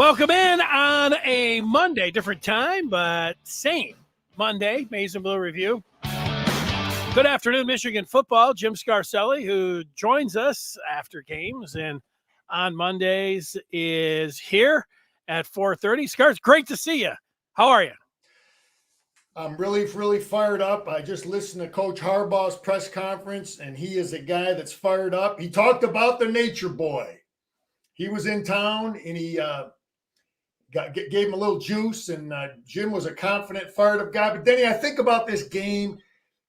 Welcome in on a Monday, different time, but same Monday, Maize and Blue Review. Good afternoon, Michigan football. Jim Scarcelli, who joins us after games and on Mondays, is here at 4:30. Scars, great to see you. How are you? I'm really fired up. I just listened to Coach Harbaugh's press conference, and he is a guy that's fired up. He talked about the nature boy. He was in town, and he gave him a little juice, and Jim was a confident, fired up guy. But Denny, I think about this game.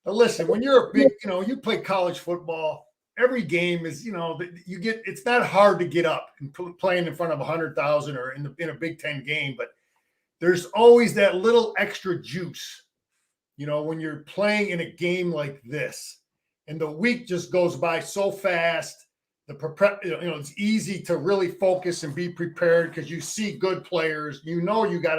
Now listen, when you're a big, you play college football, every game is, it's not hard to get up and playing in front of 100,000 or in a Big Ten game, but there's always that little extra juice, when you're playing in a game like this, and the week just goes by so fast. It's easy to really focus and be prepared because you see good players. You've got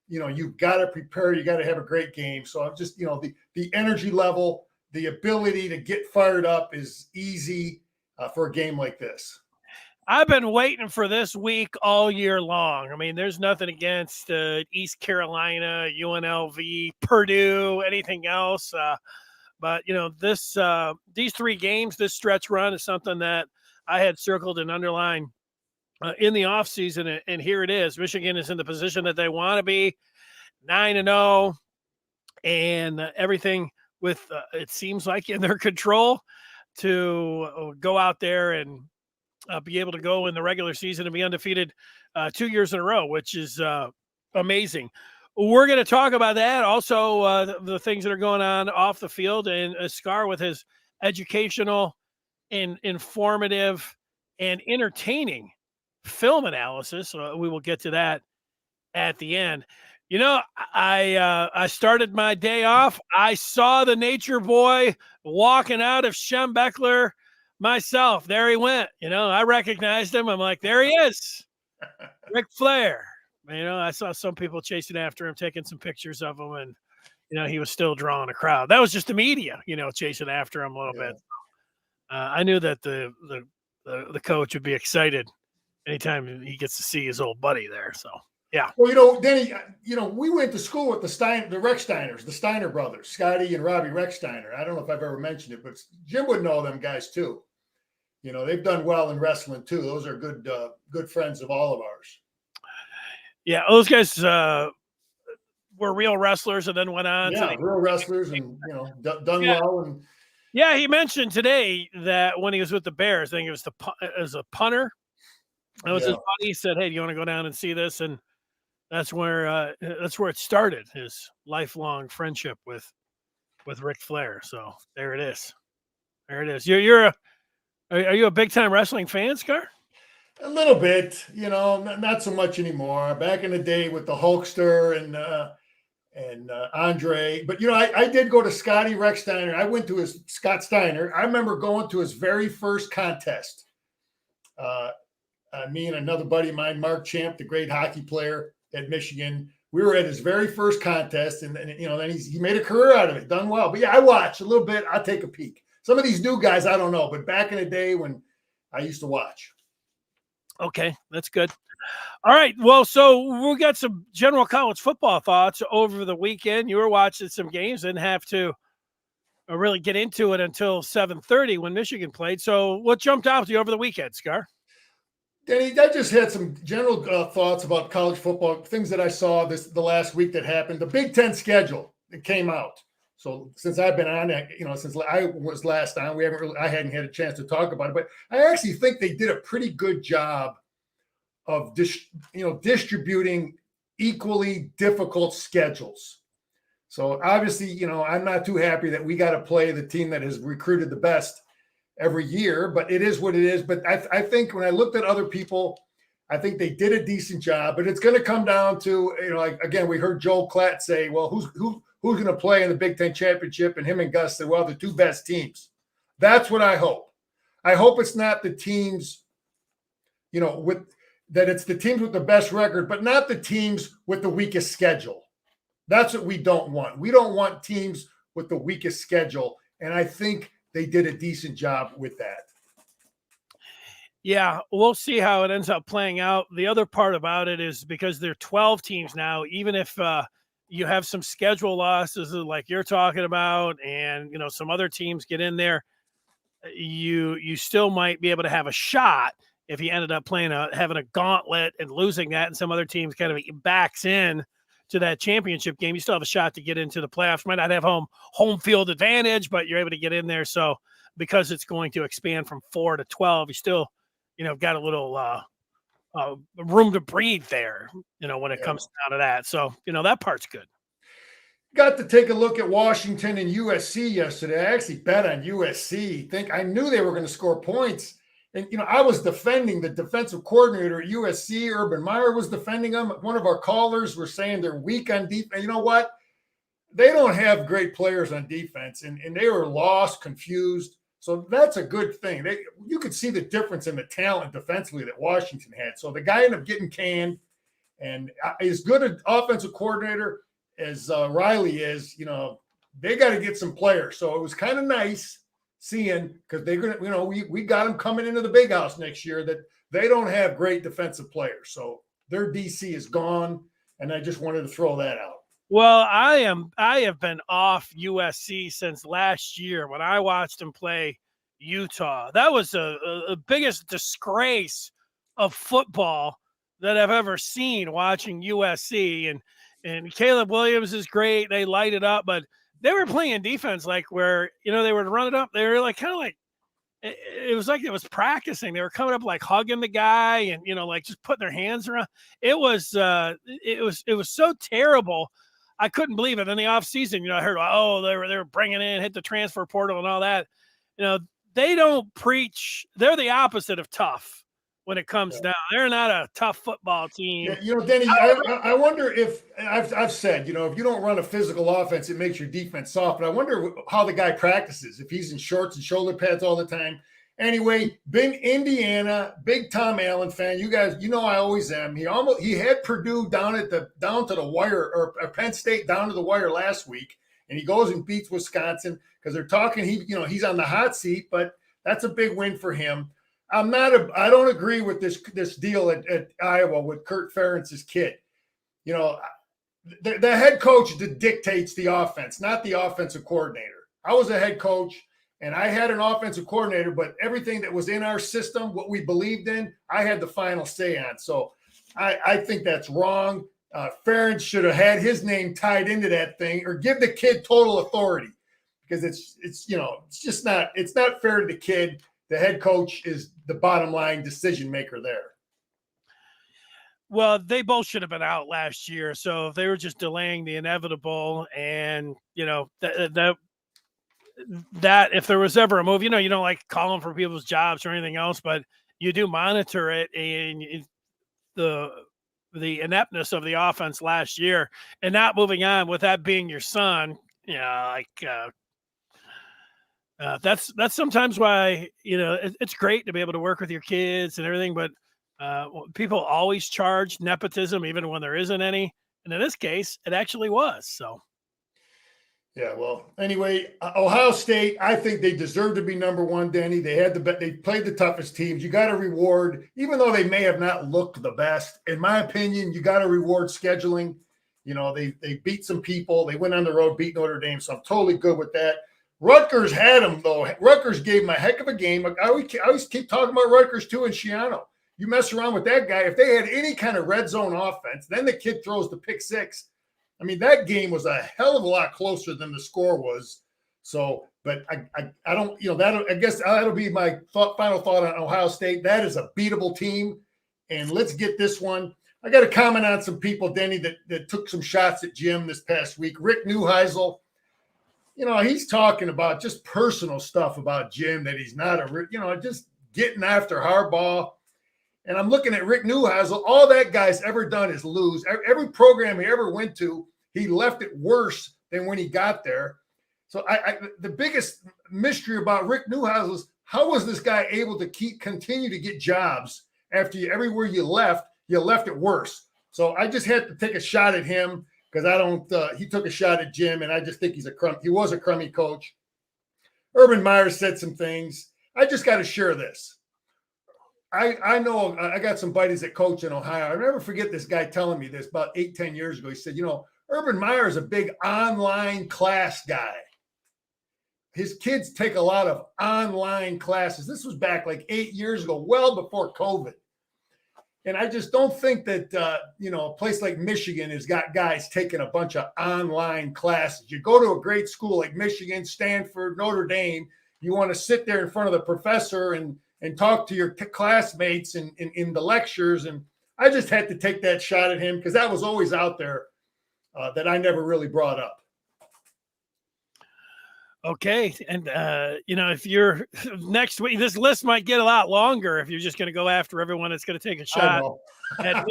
to prepare. You got to have a great game. So I'm just, the energy level, the ability to get fired up is easy for a game like this. I've been waiting for this week all year long. I mean, there's nothing against East Carolina, UNLV, Purdue, anything else. But these three games, this stretch run is something that I had circled and underlined in the offseason, and here it is. Michigan is in the position that they want to be, 9-0, and everything with it seems like in their control to go out there and be able to go in the regular season and be undefeated 2 years in a row, which is amazing. We're going to talk about that. Also, the things that are going on off the field, and Scar with his educational and informative and entertaining film analysis. We will get to that at the end. I started my day off. I saw the nature boy walking out of Schembechler myself. There he went. I recognized him. I'm like, there he is. Ric Flair. I saw some people chasing after him, taking some pictures of him, and he was still drawing a crowd. That was just the media, chasing after him a little bit. I knew that the coach would be excited anytime he gets to see his old buddy there. So, yeah. Well, Denny, we went to school with the Rechsteiners, the Steiner brothers, Scotty and Robbie Rechsteiner. I don't know if I've ever mentioned it, but Jim would know them guys too. They've done well in wrestling too. Those are good friends of all of ours. Yeah, those guys were real wrestlers and then went on. Yeah, real wrestlers and, done well. And yeah, he mentioned today that when he was with the Bears, I think it was as a punter. That was his buddy. He said, "Hey, do you want to go down and see this?" And that's where it started, his lifelong friendship with Ric Flair. So there it is. There it is. Are you a big time wrestling fan, Scar? A little bit, not so much anymore. Back in the day with the Hulkster and Andre, but I did go to Scotty Rechsteiner. I went to Scott Steiner. I remember going to his very first contest. Me and another buddy of mine, Mark Champ, the great hockey player at Michigan. We were at his very first contest, and then he made a career out of it, done well. But yeah, I watched a little bit. I'll take a peek. Some of these new guys, I don't know, but back in the day when I used to watch. Okay, that's good. All right, well, so we got some general college football thoughts over the weekend. You were watching some games, didn't have to really get into it until 7:30 when Michigan played. So what jumped out to you over the weekend, Scar? Danny, I just had some general thoughts about college football, things that I saw the last week that happened. The Big Ten schedule that came out. So since I've been on it, since I was last on, I hadn't had a chance to talk about it, but I actually think they did a pretty good job of distributing equally difficult schedules. So obviously, I'm not too happy that we got to play the team that has recruited the best every year, but it is what it is. But I think when I looked at other people, I think they did a decent job, but it's going to come down to, again, we heard Joel Klatt say, well, who's going to play in the Big Ten championship? And him and Gus said, well, the two best teams. That's what I hope. I hope it's not the teams, it's the teams with the best record, but not the teams with the weakest schedule. That's what we don't want. We don't want teams with the weakest schedule. And I think they did a decent job with that. Yeah, we'll see how it ends up playing out. The other part about it is because there are 12 teams now, even if you have some schedule losses like you're talking about, and some other teams get in there, you still might be able to have a shot if you ended up having a gauntlet and losing that, and some other teams kind of backs in to that championship game. You still have a shot to get into the playoffs. Might not have home field advantage, but you're able to get in there. So because it's going to expand from 4 to 12, you still got a little room to breathe there, when it comes down to that. So, that part's good. Got to take a look at Washington and USC yesterday. I actually bet on USC. I knew they were going to score points. And, I was defending the defensive coordinator at USC. Urban Meyer was defending them. One of our callers were saying they're weak on defense. You know what? They don't have great players on defense, and they were lost, confused. So that's a good thing. You could see the difference in the talent defensively that Washington had. So the guy ended up getting canned, and as good an offensive coordinator as Riley is, they got to get some players. So it was kind of nice seeing, because they're going to, we got them coming into the big house next year, that they don't have great defensive players. So their DC is gone, and I just wanted to throw that out. Well, I have been off USC since last year when I watched them play Utah. That was the biggest disgrace of football that I've ever seen, watching USC. And Caleb Williams is great. They light it up, but they were playing defense where, they would run it up. They were kind of it was like it was practicing. They were coming up hugging the guy and, just putting their hands around. It was so terrible. I couldn't believe it. In the offseason, I heard, they were bringing in, hit the transfer portal and all that. They don't preach. They're the opposite of tough when it comes down. They're not a tough football team. Yeah, Denny, I wonder if I've said, if you don't run a physical offense, it makes your defense soft. But I wonder how the guy practices, if he's in shorts and shoulder pads all the time. Anyway, big Indiana, big Tom Allen fan. You guys, I always am. He had Purdue down to the wire, or Penn State down to the wire last week, and he goes and beats Wisconsin because they're talking. He's on the hot seat, but that's a big win for him. I don't agree with this deal at Iowa with Kurt Ferentz's kid. The head coach dictates the offense, not the offensive coordinator. I was a head coach, and I had an offensive coordinator, but everything that was in our system, what we believed in, I had the final say on. So I think that's wrong. Ferentz should have had his name tied into that thing, or give the kid total authority, because it's not fair to the kid. The head coach is the bottom line decision maker there. Well, they both should have been out last year. So if they were just delaying the inevitable, and that if there was ever a move, you don't like calling for people's jobs or anything else, but you do monitor it, and the ineptness of the offense last year and not moving on with that being your son. That's sometimes why, it's great to be able to work with your kids and everything, but people always charge nepotism, even when there isn't any. And in this case, it actually was. So. Yeah, well, anyway, Ohio State, I think they deserve to be number one, Danny. They played the toughest teams. You got to reward, even though they may have not looked the best. In my opinion, you got to reward scheduling. They beat some people. They went on the road, beat Notre Dame, so I'm totally good with that. Rutgers had them, though. Rutgers gave them a heck of a game. I always keep talking about Rutgers, too, and Schiano. You mess around with that guy. If they had any kind of red zone offense, then the kid throws the pick six. I mean, that game was a hell of a lot closer than the score was. So, but I don't, I guess that'll be my final thought on Ohio State. That is a beatable team. And let's get this one. I got to comment on some people, Denny, that took some shots at Jim this past week. Rick Neuheisel, he's talking about just personal stuff about Jim, that he's not just getting after Harbaugh. And I'm looking at Rick Neuheisel. All that guy's ever done is lose. Every program he ever went to, he left it worse than when he got there. So the biggest mystery about Rick Neuheisel is, how was this guy able to continue to get jobs after everywhere you left it worse? So I just had to take a shot at him, because he took a shot at Jim, and I just think he was a crummy coach. Urban Meyer said some things. I just got to share this. I know I got some buddies that coach in Ohio. I'll never forget this guy telling me this about 8-10 years ago. He said, Urban Meyer is a big online class guy. His kids take a lot of online classes. This was back like 8 years ago, well before COVID. And I just don't think that, a place like Michigan has got guys taking a bunch of online classes. You go to a great school like Michigan, Stanford, Notre Dame, you want to sit there in front of the professor and talk to your classmates in the lectures. And I just had to take that shot at him because that was always out there that I never really brought up. Okay. And, if you're next week, this list might get a lot longer if you're just going to go after everyone that's going to take a shot. At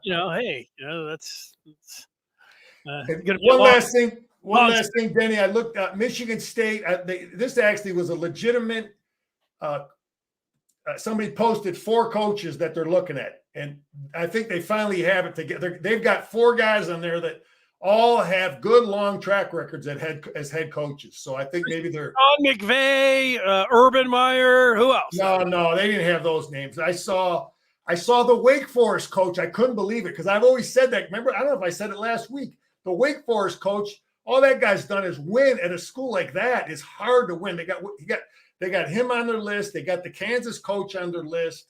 hey, that's one last thing, Denny. I looked at Michigan State. This actually was a legitimate. Somebody posted 4 coaches that they're looking at, and I think they finally have it together. They've got 4 guys on there that all have good long track records as head coaches. So I think maybe they're Sean McVay, Urban Meyer. Who else? No, they didn't have those names. I saw the Wake Forest coach. I couldn't believe it because I've always said that. Remember, I don't know if I said it last week. The Wake Forest coach, all that guy's done is win at a school like that. It's hard to win. They got him on their list. They got the Kansas coach on their list.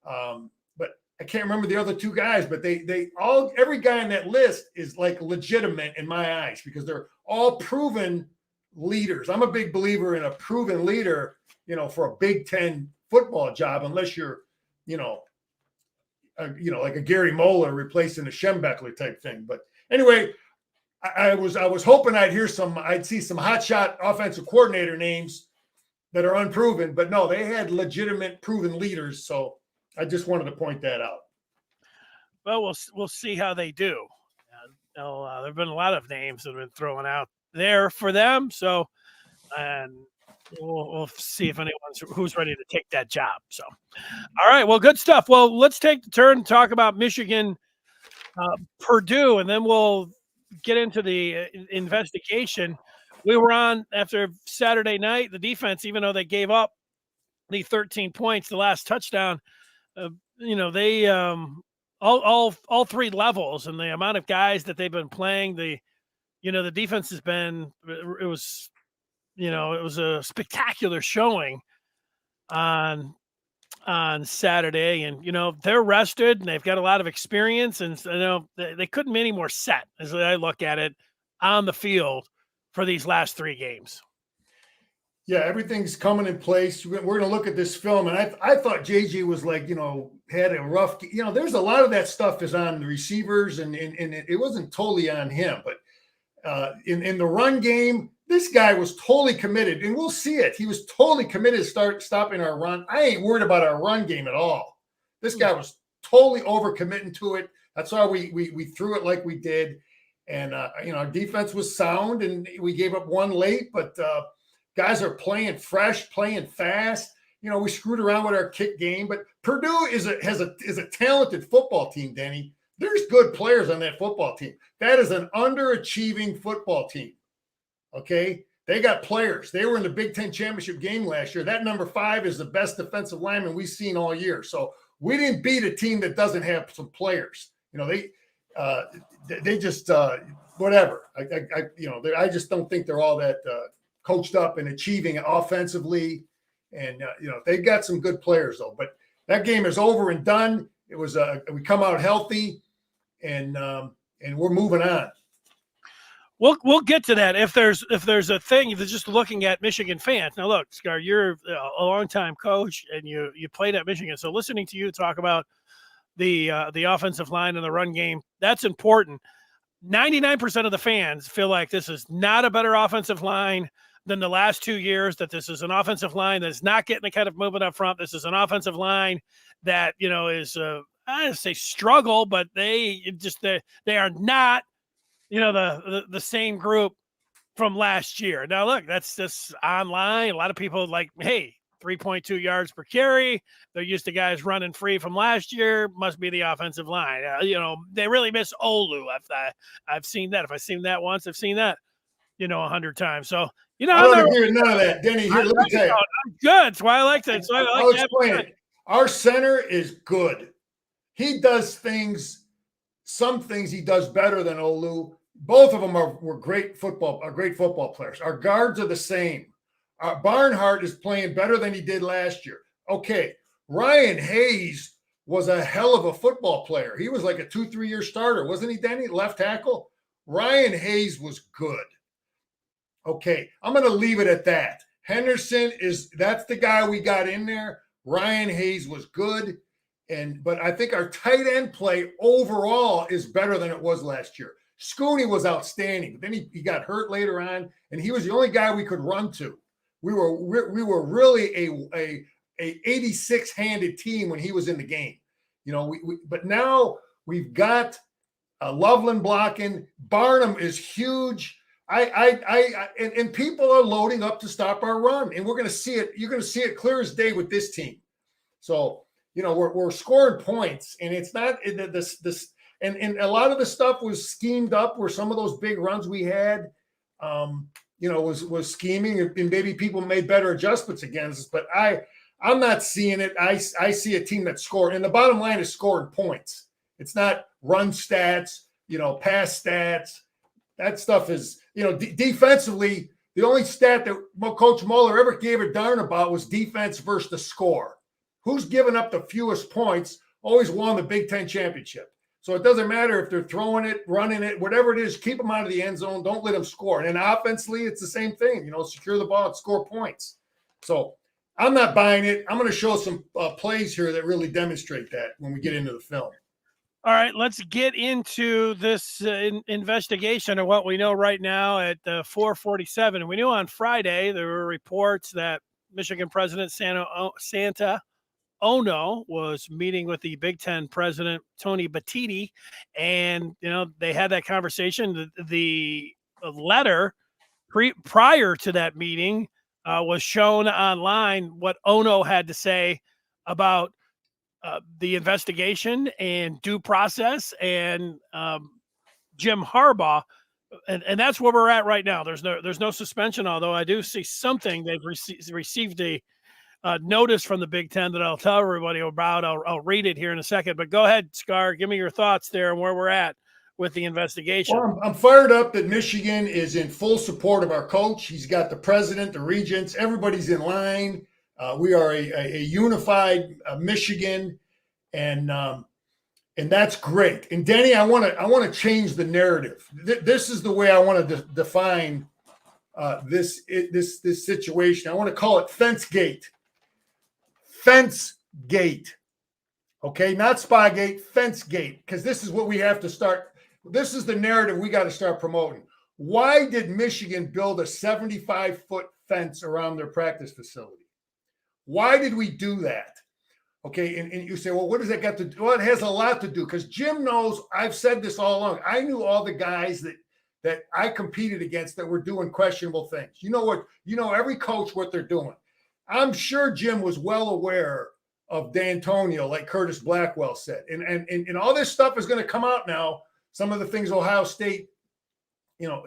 But I can't remember the other 2 guys, but every guy on that list is like legitimate in my eyes because they're all proven leaders. I'm a big believer in a proven leader, for a Big Ten football job, unless you're, like a Gary Moeller replacing a Schembechler type thing. But anyway, I was hoping I'd see some hotshot offensive coordinator names that are unproven, but no, they had legitimate proven leaders. So I just wanted to point that out. Well, we'll see how they do. There've been a lot of names that have been thrown out there for them. So, and we'll see if who's ready to take that job. So, all right. Well, good stuff. Well, let's take the turn and talk about Michigan, Purdue, and then we'll get into the investigation. We were on after Saturday night. The defense, even though they gave up the 13 points, the last touchdown, they all 3 levels and the amount of guys that they've been playing. The defense has been. It was a spectacular showing on Saturday, and they're rested and they've got a lot of experience, and they couldn't be any more set as I look at it on the field for these last 3 games. Yeah, everything's coming in place. We're going to look at this film, and I thought JJ was like, had a rough. There's a lot of that stuff is on the receivers, and it wasn't totally on him. But in the run game, this guy was totally committed, and we'll see it. He was totally committed to stopping our run. I ain't worried about our run game at all. This guy was totally overcommitting to it. That's why we threw it like we did, and our defense was sound, and we gave up 1 late, but. Guys are playing fresh, playing fast. We screwed around with our kick game, but Purdue is a talented football team, Denny. There's good players on that football team. That is an underachieving football team. Okay? They got players. They were in the Big Ten championship game last year. That number 5 is the best defensive lineman we've seen all year. So we didn't beat a team that doesn't have some players. They just whatever. I just don't think they're all that coached up and achieving offensively. And, they've got some good players though, but that game is over and done. It was, we come out healthy and we're moving on. We'll get to that. If there's a thing, if you're just looking at Michigan fans. Now look, Scar, you're a longtime coach and you played at Michigan. So listening to you talk about the offensive line and the run game, that's important. 99% of the fans feel like this is not a better offensive line than the last 2 years, that this is an offensive line that's not getting the kind of movement up front. This is an offensive line that, is, I don't say struggle, but they are not, the same group from last year. Now, look, that's just online. A lot of people like, hey, 3.2 yards per carry. They're used to guys running free from last year. Must be the offensive line. They really miss Olu. I've seen that. If I've seen that once, I've seen that, 100 times. So, I don't agree with none of that. Denny, here, let me tell you. I'm good. That's why I like that. So I'll explain it. Our center is good. He does things, some things he does better than Olu. Both of them were great football players. Our guards are the same. Barnhart is playing better than he did last year. Okay, Ryan Hayes was a hell of a football player. He was like a 2-3 year starter, wasn't he, Denny? Left tackle. Ryan Hayes was good. Okay, I'm going to leave it at that. Henderson that's the guy we got in there. Ryan Hayes was good. But I think our tight end play overall is better than it was last year. Scooney was outstanding, but then he got hurt later on, and he was the only guy we could run to. We were really a 86-handed team when he was in the game. But now we've got Loveland blocking. Barnum is huge. And people are loading up to stop our run, and we're going to see it. You're going to see it clear as day with this team. So, we're scoring points, and it's not this. And a lot of the stuff was schemed up where some of those big runs we had, was scheming, and maybe people made better adjustments against us. But I'm not seeing it. I see a team that's scoring, and the bottom line is scoring points. It's not run stats, pass stats. That stuff is, defensively, the only stat that Coach Mueller ever gave a darn about was defense versus the score. Who's given up the fewest points always won the Big Ten championship. So it doesn't matter if they're throwing it, running it, whatever it is, keep them out of the end zone. Don't let them score. And offensively, it's the same thing. Secure the ball and score points. So I'm not buying it. I'm going to show some plays here that really demonstrate that when we get into the film. All right, let's get into this investigation of what we know right now at 4:47. We knew on Friday there were reports that Michigan President Santa Ono was meeting with the Big Ten president, Tony Batiti, and, they had that conversation. The letter prior to that meeting was shown online, what Ono had to say about the investigation and due process and Jim Harbaugh. And that's where we're at right now. There's no suspension, although I do see something. They've received a notice from the Big Ten that I'll tell everybody about. I'll read it here in a second, but go ahead, Scar, give me your thoughts there and where we're at with the investigation. Well, I'm fired up that Michigan is in full support of our coach. He's got the president, the regents, everybody's in line. We are a unified Michigan, and that's great. And Denny, I want to change the narrative. This is the way I want to define this situation. I want to call it fence gate. Fence gate. Okay, not Spygate, fence gate, because this is what we have to start. This is the narrative we got to start promoting. Why did Michigan build a 75-foot fence around their practice facility? Why did we do that? Okay, and you say, well, what does that got to do? Well, it has a lot to do, because Jim knows, I've said this all along. I knew all the guys that I competed against that were doing questionable things. Every coach what they're doing. I'm sure Jim was well aware of D'Antonio, like Curtis Blackwell said. And all this stuff is going to come out now. Some of the things Ohio State,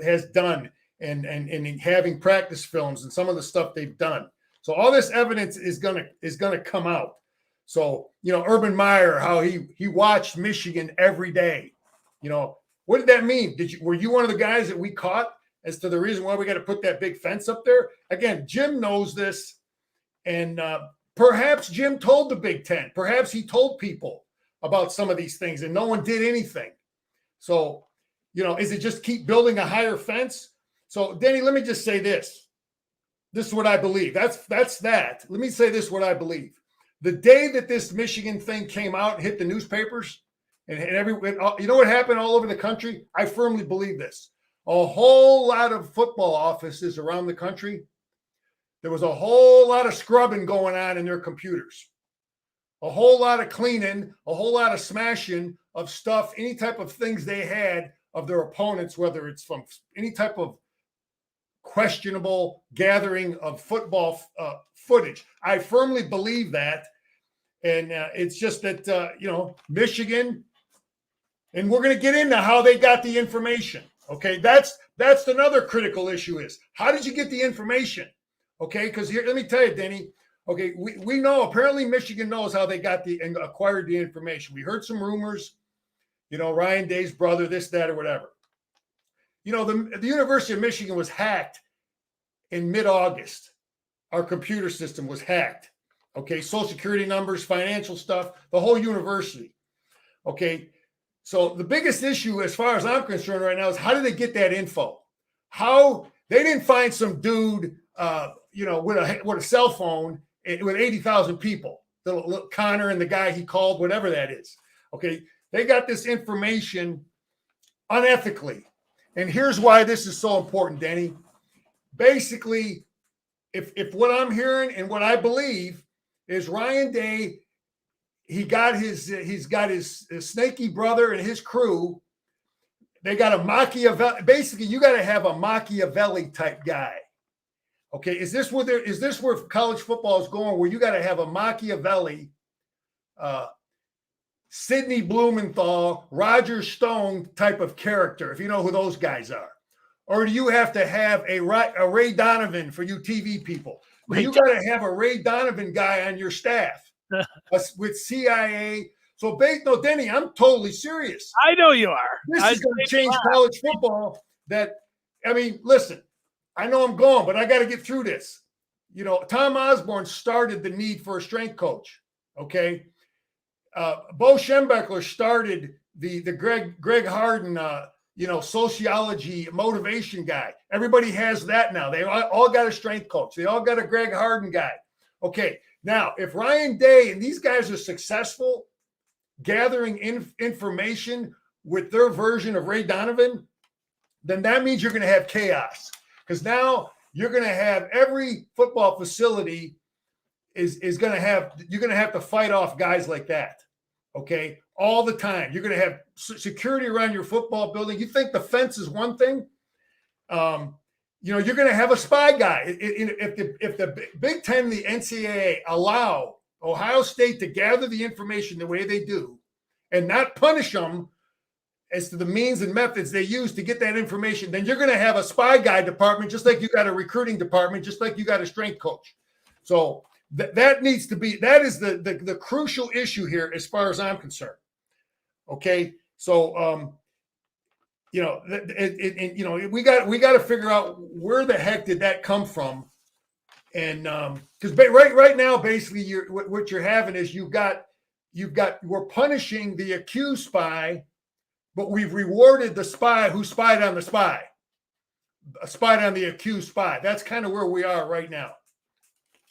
has done and having practice films and some of the stuff they've done. So all this evidence is gonna come out. So, Urban Meyer, how he watched Michigan every day. What did that mean? Were you one of the guys that we caught as to the reason why we got to put that big fence up there? Again, Jim knows this, and perhaps Jim told the Big Ten. Perhaps he told people about some of these things, and no one did anything. So, is it just keep building a higher fence? So, Denny, let me just say this. This is what I believe. That's that. Let me say this, what I believe. The day that this Michigan thing came out and hit the newspapers, and what happened all over the country? I firmly believe this. A whole lot of football offices around the country, there was a whole lot of scrubbing going on in their computers. A whole lot of cleaning, a whole lot of smashing of stuff, any type of things they had of their opponents, whether it's from any type of questionable gathering of football footage. I firmly believe that. And it's just that, Michigan, and we're going to get into how they got the information. Okay, that's another critical issue is, how did you get the information? Okay, because here, let me tell you, Denny. Okay, we know apparently Michigan knows how they got and acquired the information. We heard some rumors, Ryan Day's brother, this, that, or whatever. The University of Michigan was hacked in mid-August. Our computer system was hacked. Okay, Social Security numbers, financial stuff, the whole university. Okay, so the biggest issue, as far as I'm concerned right now, is how did they get that info? How they didn't find some dude, with a cell phone with 80,000 people, little Connor and the guy he called, whatever that is. Okay, they got this information unethically, and here's why this is so important, Denny. Basically, if what I'm hearing and what I believe is Ryan Day, he's got his snaky brother and his crew. They got a Machiavelli. Basically, you got to have a Machiavelli type guy. Okay, is this where college football is going? Where you got to have a Machiavelli, Sidney Blumenthal, Roger Stone type of character, if you know who those guys are, or do you have to have a Ray Donovan for you TV people? You got to have a Ray Donovan guy on your staff with CIA. So, no, Denny, I'm totally serious. I know you are. This is going to change college football. Listen, I know I'm going, but I got to get through this. Tom Osborne started the need for a strength coach. Okay. Bo Schembechler started the Greg Harden, sociology motivation guy. Everybody has that now. They all got a strength coach. They all got a Greg Harden guy. Okay. Now, if Ryan Day and these guys are successful gathering information with their version of Ray Donovan, then that means you're going to have chaos. Because now you're going to have every football facility you're going to have to fight off guys like that. Okay. All the time. You're going to have security around your football building. You think the fence is one thing? You're going to have a spy guy. If the Big Ten and the NCAA allow Ohio State to gather the information the way they do and not punish them as to the means and methods they use to get that information, then you're going to have a spy guy department, just like you got a recruiting department, just like you got a strength coach. So that needs to be, that is the crucial issue here as far as I'm concerned. Okay. So, we got to figure out where the heck did that come from. And because right now, basically, what you're having is we're punishing the accused spy, but we've rewarded the spy who spied on the spy, spied on the accused spy. That's kind of where we are right now.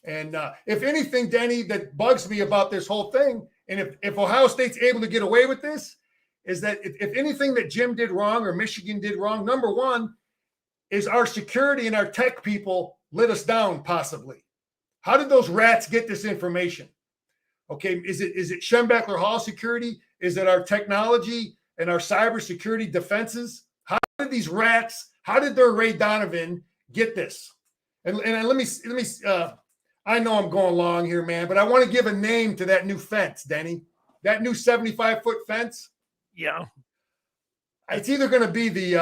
And if anything, Denny, that bugs me about this whole thing, and if Ohio State's able to get away with this, is that if anything that Jim did wrong or Michigan did wrong, number one is our security and our tech people let us down possibly. How did those rats get this information? Okay, is it Schembechler Hall security? Is it our technology and our cybersecurity defenses? How did these rats, how did their Ray Donovan get this? And let me I know I'm going long here, man, but I want to give a name to that new fence, Denny. That new 75-foot fence. Yeah. It's either going to be the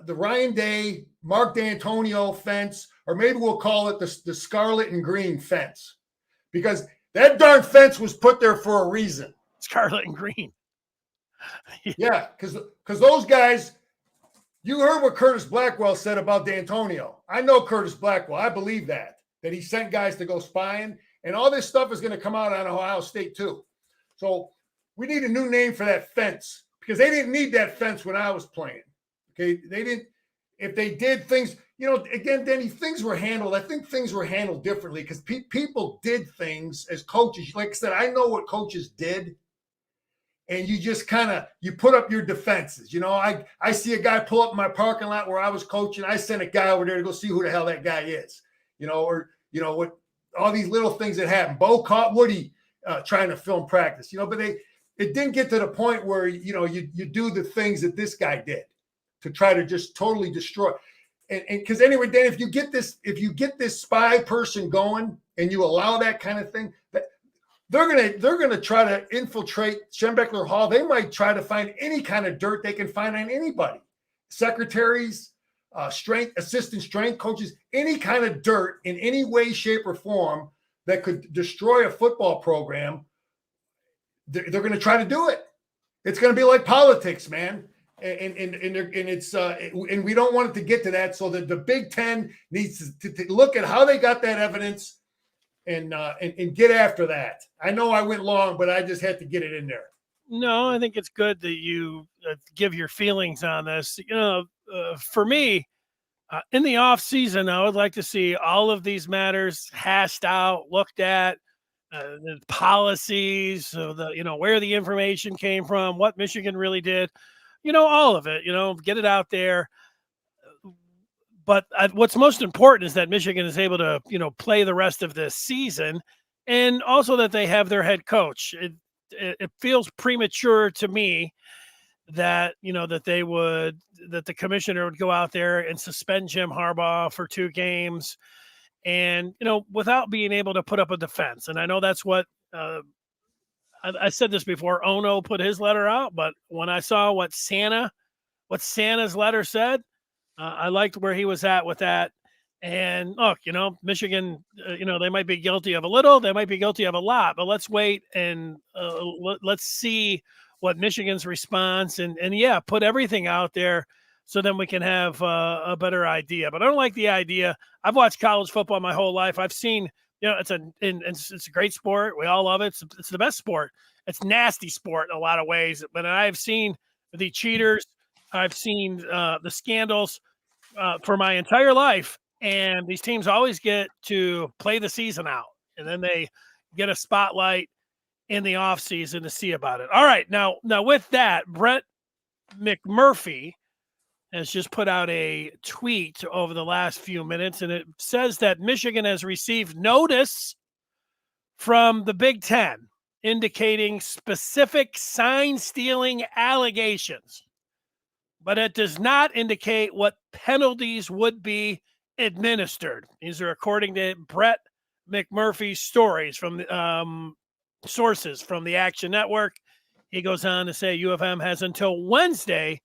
Ryan Day, Mark D'Antonio fence, or maybe we'll call it the scarlet and green fence, because that darn fence was put there for a reason. Scarlet and green. Yeah, because those guys, you heard what Curtis Blackwell said about D'Antonio. I know Curtis Blackwell. I believe that he sent guys to go spying, and all this stuff is going to come out on Ohio State too. So we need a new name for that fence, because they didn't need that fence when I was playing. Okay, they didn't. If they did things, again, Denny, things were handled. I think things were handled differently because people did things as coaches. Like I said, I know what coaches did, and you just you put up your defenses. I see a guy pull up in my parking lot where I was coaching. I sent a guy over there to go see who the hell that guy is. What all these little things that happen. Bo caught Woody trying to film practice. But it didn't get to the point where you do the things that this guy did to try to just totally destroy. And because anyway, Dan, if you get this spy person going and you allow that kind of thing, that they're gonna try to infiltrate Schembechler Hall. They might try to find any kind of dirt they can find on anybody, secretaries, assistant strength coaches, any kind of dirt in any way, shape, or form that could destroy a football program, they're going to try to do it. It's going to be like politics, man. And we don't want it to get to that. So that the Big Ten needs to look at how they got that evidence and get after that. I know I went long, but I just had to get it in there. No, I think it's good that you give your feelings on this. For me, in the off season, I would like to see all of these matters hashed out, looked at, the policies, so where the information came from, what Michigan really did, all of it. Get it out there. But what's most important is that Michigan is able to, play the rest of this season, and also that they have their head coach. It feels premature to me that that the commissioner would go out there and suspend Jim Harbaugh for 2 games, and without being able to put up a defense. And I know that's what I said this before. Ono put his letter out, but when I saw what Santa's letter said, I liked where he was at with that. And look, Michigan, they might be guilty of a little, they might be guilty of a lot, but let's wait and let's see what Michigan's response and put everything out there so then we can have a better idea. But I don't like the idea. I've watched college football my whole life. I've seen, it's a great sport. We all love it. It's the best sport. It's nasty sport in a lot of ways, but I've seen the cheaters. I've seen the scandals for my entire life. And these teams always get to play the season out, and then they get a spotlight in the offseason to see about it. All right. Now with that, Brett McMurphy has just put out a tweet over the last few minutes, and it says that Michigan has received notice from the Big Ten indicating specific sign-stealing allegations, but it does not indicate what penalties would be administered. These are according to Brett McMurphy's stories from sources from the Action Network. He goes on to say U of M has until Wednesday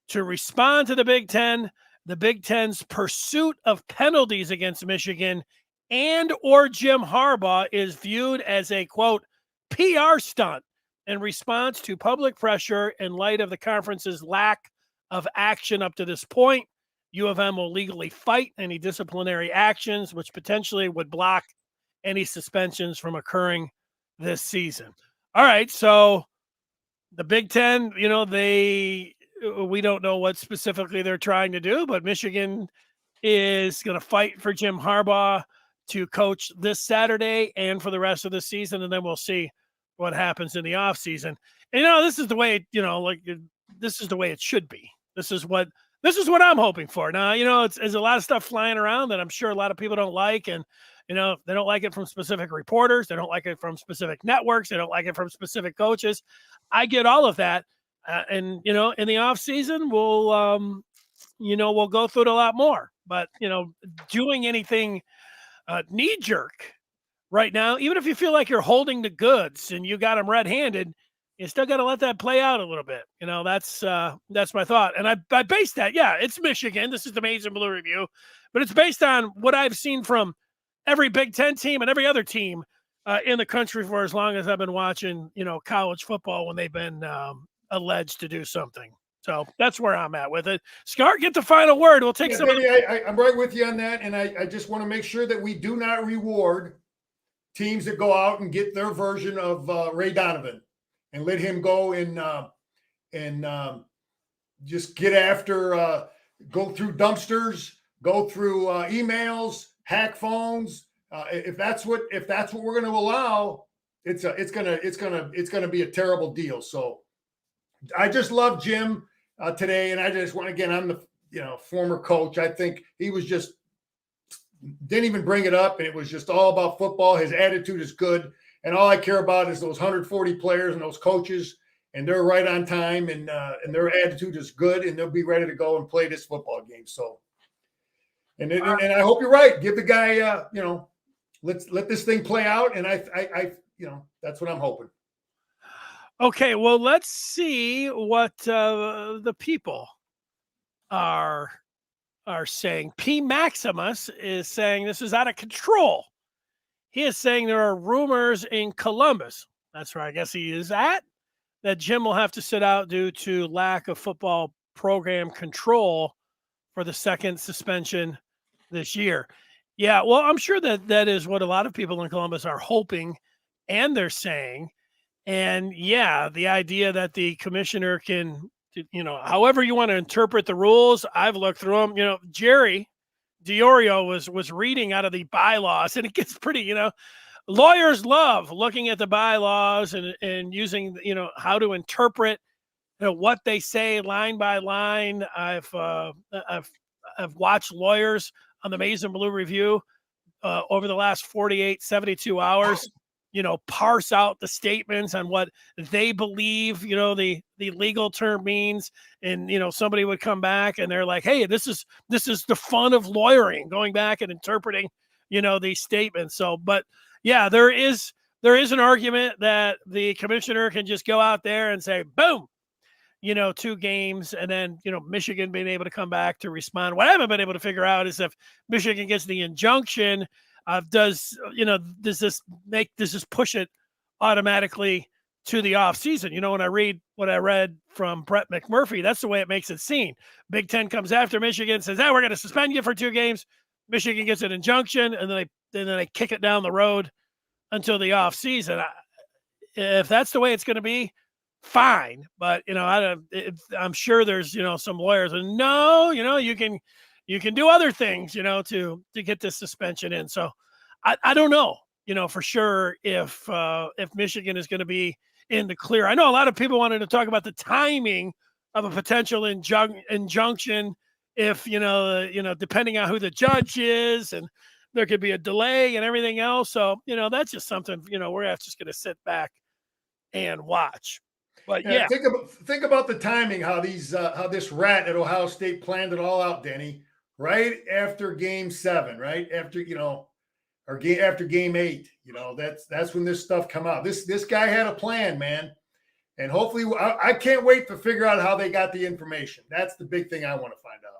to respond to the Big Ten. The Big Ten's pursuit of penalties against Michigan and or Jim Harbaugh is viewed as a, quote, PR stunt in response to public pressure in light of the conference's lack of action up to this point. U of M will legally fight any disciplinary actions, which potentially would block any suspensions from occurring this season. All right, so the Big Ten, we don't know what specifically they're trying to do, but Michigan is going to fight for Jim Harbaugh to coach this Saturday and for the rest of the season, and then we'll see what happens in the offseason. And, this is the way, this is the way it should be. This is what I'm hoping for. Now, there's a lot of stuff flying around that I'm sure a lot of people don't like. And, they don't like it from specific reporters. They don't like it from specific networks. They don't like it from specific coaches. I get all of that. And, in the off season, we'll go through it a lot more. But, doing anything knee jerk right now, even if you feel like you're holding the goods and you got them red-handed, you still got to let that play out a little bit. That's my thought. And I based that. Yeah, it's Michigan. This is the Maize and Blue Review, but it's based on what I've seen from every Big Ten team and every other team in the country for as long as I've been watching, college football when they've been alleged to do something. So that's where I'm at with it. Scar, get the final word. We'll take some. Benny, I'm right with you on that. And I just want to make sure that we do not reward teams that go out and get their version of Ray Donovan and let him go and just get after, go through dumpsters, go through emails, hack phones. If that's what we're going to allow, it's going to be a terrible deal. So I just love Jim today, and I just want, again, I'm the former coach. I think he was just didn't even bring it up, and it was just all about football. His attitude is good. And all I care about is those 140 players and those coaches, and they're right on time, and their attitude is good, and they'll be ready to go and play this football game. So, and I hope you're right. Give the guy, let this thing play out, and I that's what I'm hoping. Okay, well, let's see what the people are saying. P. Maximus is saying this is out of control. he is saying there are rumors in Columbus. That's where I guess he is at, that Jim will have to sit out due to lack of football program control for the second suspension this year. Yeah, well, I'm sure that that is what a lot of people in Columbus are hoping and they're saying. And yeah, the idea that the commissioner can, however you want to interpret the rules, I've looked through them. Jerry Diorio was reading out of the bylaws, and it gets pretty, lawyers love looking at the bylaws and using, how to interpret what they say line by line. I've watched lawyers on the Maize and Blue Review over the last 48, 72 hours, parse out the statements on what they believe, the legal term means. And, somebody would come back and they're like, hey, this is the fun of lawyering, going back and interpreting, these statements. So, but yeah, there is an argument that the commissioner can just go out there and say, boom, 2 games, and then, Michigan being able to come back to respond. What I haven't been able to figure out is if Michigan gets the injunction, does this push it automatically to the off season? When I read what I read from Brett McMurphy, that's the way it makes it seem. Big Ten comes after Michigan, says, we're going to suspend you for 2 games. Michigan gets an injunction, and then they kick it down the road until the off season. If that's the way it's going to be, fine. But I'm sure there's some lawyers and no, you can do other things to get this suspension in. So I don't know for sure if Michigan is going to be in the clear. I know a lot of people wanted to talk about the timing of a potential injunction if depending on who the judge is, and there could be a delay and everything else. So that's just something we're just going to sit back and watch. But yeah, think about the timing. How this rat at Ohio State planned it all out, Denny. Right after Game 7, right after after Game 8. That's when this stuff come out. This guy had a plan, man, and hopefully I can't wait to figure out how they got the information. That's the big thing I want to find out.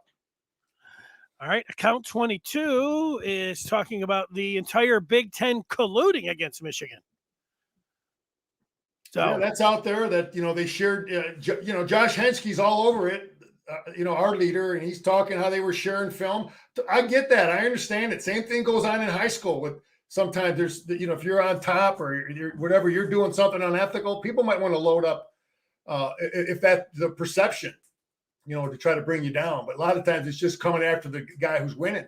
All right, account 22 is talking about the entire Big Ten colluding against Michigan. So yeah, that's out there that, they shared, Josh Henske's all over it, our leader, and he's talking how they were sharing film. I get that. I understand it. Same thing goes on in high school with sometimes there's, if you're on top or you're doing something unethical, people might want to load up if that's the perception, to try to bring you down. But a lot of times it's just coming after the guy who's winning.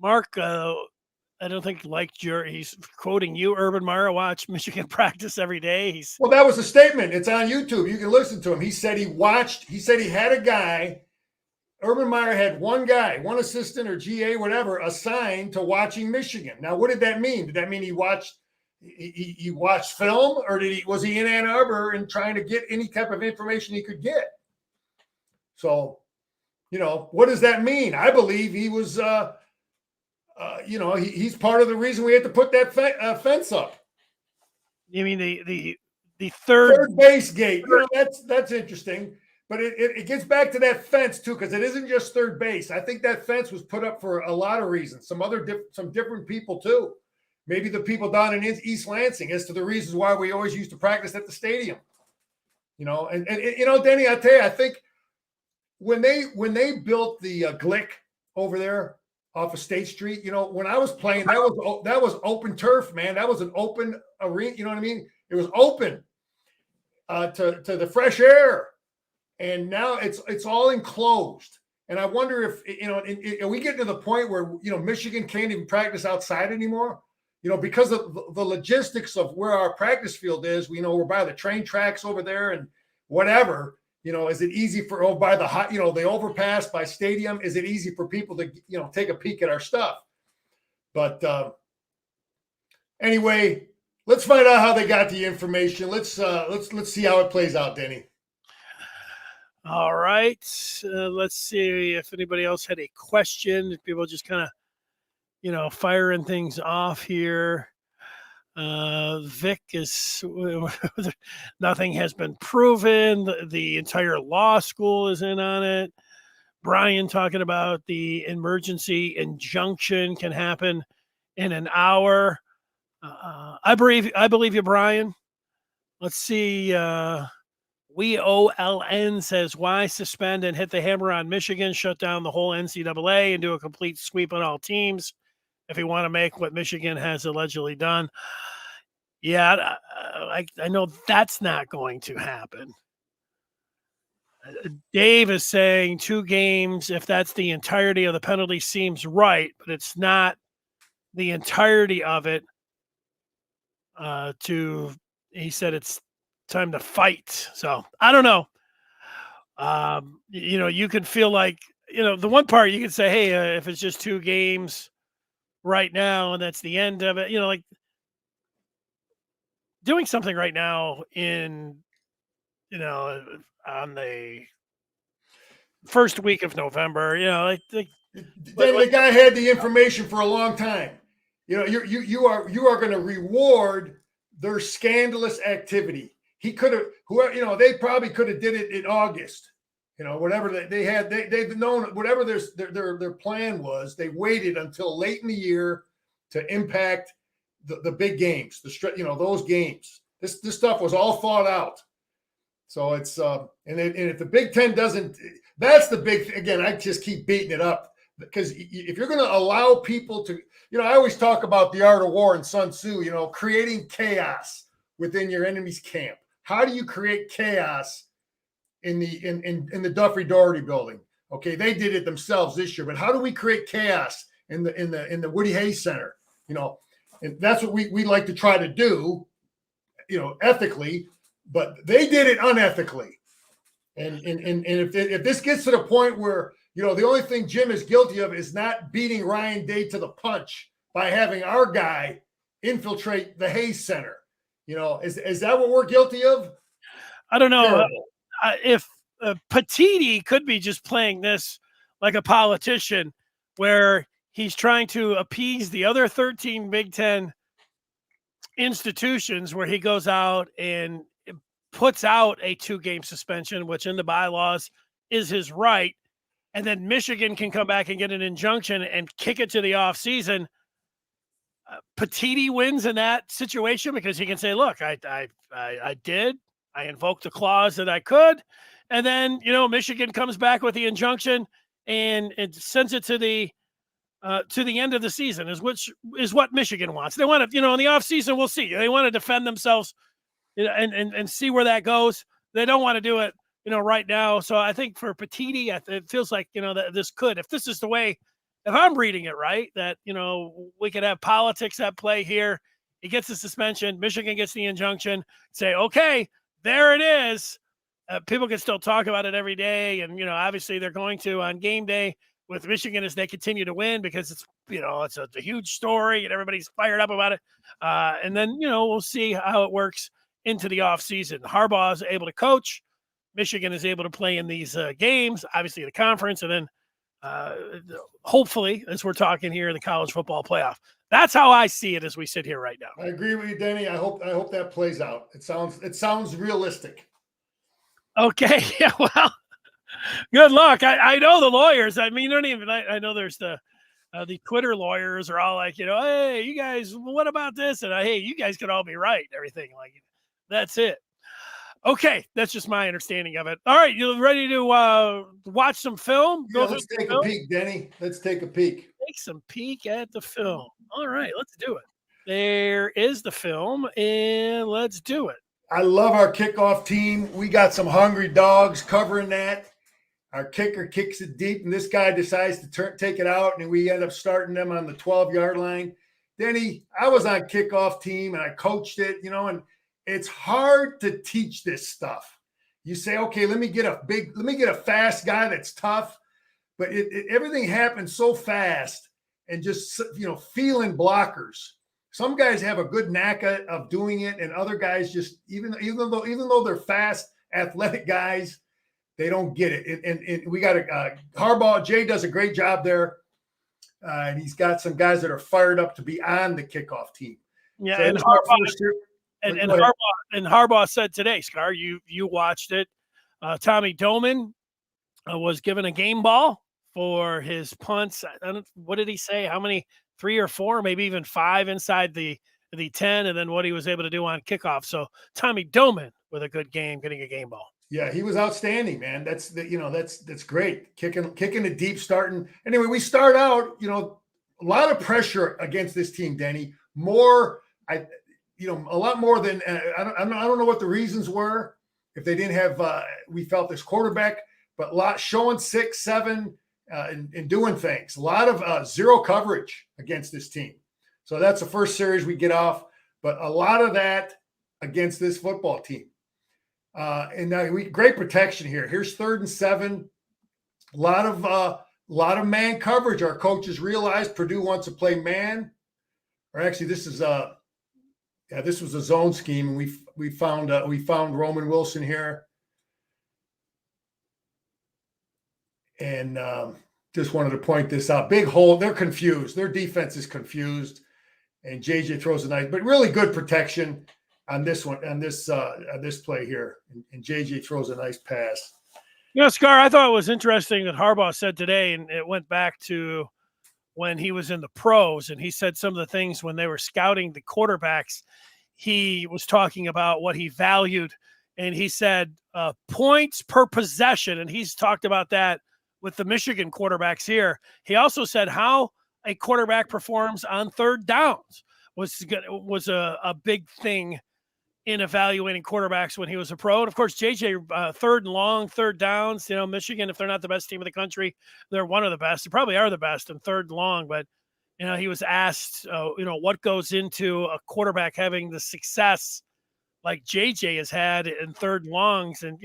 Mark, I don't think he's quoting you, Urban Meyer, watch Michigan practice every day. Well, that was a statement. It's on YouTube. You can listen to him. He said he had a guy, Urban Meyer had one assistant or GA, whatever, assigned to watching Michigan. Now, what did that mean? Did that mean he watched film, or was he in Ann Arbor and trying to get any type of information he could get? So, what does that mean? I believe he was he's part of the reason we had to put that fence up. You mean the third base gate? That's interesting, but it gets back to that fence too, because it isn't just third base. I think that fence was put up for a lot of reasons. Some different people too. Maybe the people down in East Lansing as to the reasons why we always used to practice at the stadium. And Denny, I tell you, I think when they built the Glick over there off of State Street, when I was playing, that was open turf, man. That was an open arena. You know what I mean? It was open to the fresh air, and now it's all enclosed. And I wonder if are we getting to the point where Michigan can't even practice outside anymore? Because of the logistics of where our practice field is. We're by the train tracks over there and whatever. Is it easy by the overpass by stadium? Is it easy for people to, take a peek at our stuff? But anyway, let's find out how they got the information. Let's see how it plays out, Denny. All right. Let's see if anybody else had a question. People just kind of, firing things off here. Vic is nothing has been proven. The entire law school is in on it. Brian talking about the emergency injunction can happen in an hour. I believe you, Brian. Let's see. WeOLN says, why suspend and hit the hammer on Michigan, shut down the whole NCAA, and do a complete sweep on all teams if you want to make what Michigan has allegedly done. Yeah, I know that's not going to happen. Dave is saying 2 games, if that's the entirety of the penalty, seems right, but it's not the entirety of it. He said it's time to fight. So I don't know. You can feel like, the one part you can say, hey, if it's just 2 games right now and that's the end of it, like doing something right now in, on the first week of November, the guy had the information for a long time. You are going to reward their scandalous activity. He could have, they probably could have did it in August. Whatever they've known, whatever their plan was, they waited until late in the year to impact the big games, those games. This stuff was all thought out. So it's and if the Big Ten doesn't, that's the big thing. Again, I just keep beating it up, because if you're going to allow people to, I always talk about the art of war in Sun Tzu, creating chaos within your enemy's camp. How do you create chaos in the Duffy Doherty building? Okay, they did it themselves this year, but how do we create chaos in the Woody Hayes Center? And that's what we like to try to do, ethically. But they did it unethically, and if this gets to the point where the only thing Jim is guilty of is not beating Ryan Day to the punch by having our guy infiltrate the Hayes Center, is that what we're guilty of? I don't know if Petiti could be just playing this like a politician, where he's trying to appease the other 13 Big Ten institutions, where he goes out and puts out a 2-game suspension, which in the bylaws is his right. And then Michigan can come back and get an injunction and kick it to the offseason. Petiti wins in that situation because he can say, look, I invoked the clause that I could. And then, Michigan comes back with the injunction and it sends it to the end of the season, which is what Michigan wants. They want to, in the offseason, we'll see. They want to defend themselves, and see where that goes. They don't want to do it, right now. So I think for Petiti, it feels like, that this could, if this is the way, if I'm reading it right, that, we could have politics at play here. He gets the suspension, Michigan gets the injunction, say, okay, there it is. People can still talk about it every day. And, obviously they're going to on game day with Michigan as they continue to win, because it's, it's a huge story and everybody's fired up about it. And then, we'll see how it works into the offseason. Harbaugh is able to coach. Michigan is able to play in these games, obviously the conference, and then hopefully, as we're talking here, the college football playoff. That's how I see it as we sit here right now. I agree with you, Denny. I hope that plays out. It sounds realistic. Okay, yeah, well, good luck. I know the lawyers. I mean, I know there's the Twitter lawyers are all like, hey, you guys, what about this? And hey, you guys could all be right. Everything like that's it. Okay, that's just my understanding of it. All right, you ready to watch some film? Yeah, let's take a peek, Denny. Let's take a peek. Take some peek at the film. All right, let's do it. There is the film, and let's do it. I love our kickoff team. We got some hungry dogs covering that. Our kicker kicks it deep, and this guy decides to take it out, and we end up starting them on the 12-yard line. Denny, I was on kickoff team, and I coached it, and it's hard to teach this stuff. You say, okay, let me get a fast guy that's tough, but everything happens so fast, and just, feeling blockers. Some guys have a good knack of doing it, and other guys just, even though they're fast, athletic guys, they don't get it. And we got Harbaugh. Jay does a great job there, and he's got some guys that are fired up to be on the kickoff team. Yeah, so and Harbaugh said today, Scar, you watched it. Tommy Doman was given a game ball for his punts. What did he say? How many 3 or 4, maybe even 5 inside the 10, and then what he was able to do on kickoff. So Tommy Doman with a good game, getting a game ball. Yeah, he was outstanding, man. That's great. Kicking it deep, starting. Anyway, we start out, a lot of pressure against this team, Denny. A lot more than I don't know what the reasons were. If they didn't have, we felt this quarterback, but a lot showing 6, 7, and doing things. A lot of zero coverage against this team. So that's the first series we get off, but a lot of that against this football team. And now great protection here. Here's 3rd and 7. A lot of man coverage. Our coaches realized Purdue wants to play man. Or actually, this was a zone scheme, and we found Roman Wilson here, and just wanted to point this out. Big hole. They're confused. Their defense is confused, and JJ throws a nice, but really good protection on this one, on this play here, and JJ throws a nice pass. Scar, I thought it was interesting that Harbaugh said today, and it went back to when he was in the pros, and he said some of the things when they were scouting the quarterbacks. He was talking about what he valued, and he said points per possession, and he's talked about that with the Michigan quarterbacks here. He also said how a quarterback performs on 3rd downs was a big thing in evaluating quarterbacks when he was a pro. And of course, JJ, 3rd and long, 3rd downs, Michigan, if they're not the best team in the country, they're one of the best. They probably are the best in 3rd and long, but he was asked, what goes into a quarterback having the success like JJ has had in 3rd and longs. And,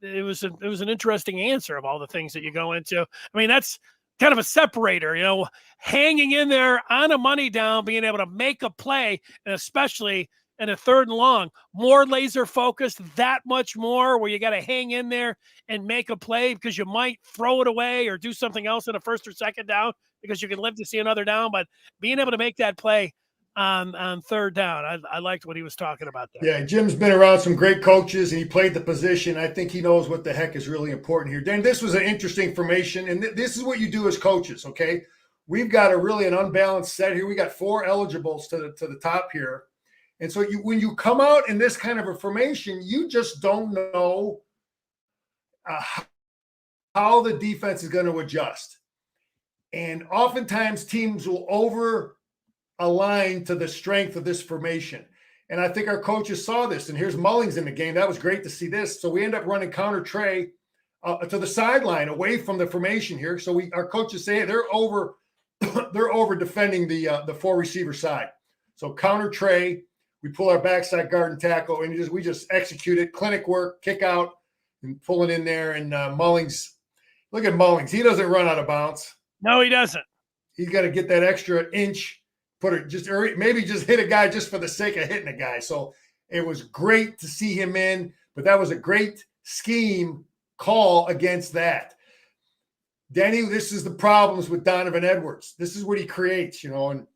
it was an interesting answer of all the things that you go into. I mean, that's kind of a separator, hanging in there on a money down, being able to make a play, and especially in a 3rd and long, more laser focused, that much more, where you got to hang in there and make a play because you might throw it away or do something else in a 1st or 2nd down because you can live to see another down. But being able to make that play on 3rd down, I liked what he was talking about there. Yeah, Jim's been around some great coaches, and he played the position. I think he knows what the heck is really important here. Dan, this was an interesting formation, and this is what you do as coaches, okay? We've got an unbalanced set here. We got 4 eligibles to the top here. And so when you come out in this kind of a formation, you just don't know how the defense is going to adjust. And oftentimes teams will over-align to the strength of this formation. And I think our coaches saw this. And here's Mullings in the game. That was great to see this. So we end up running counter Trey to the sideline away from the formation here. So our coaches say, hey, they're over defending the 4 receiver side. So counter Trey. We pull our backside guard and tackle, and we just execute it. Clinic work, kick out, and pull it in there. And Mullings, look at Mullings. He doesn't run out of bounds. No, he doesn't. He's got to get that extra inch, maybe just hit a guy just for the sake of hitting a guy. So it was great to see him in, but that was a great scheme call against that. Denny, this is the problems with Donovan Edwards. This is what he creates, and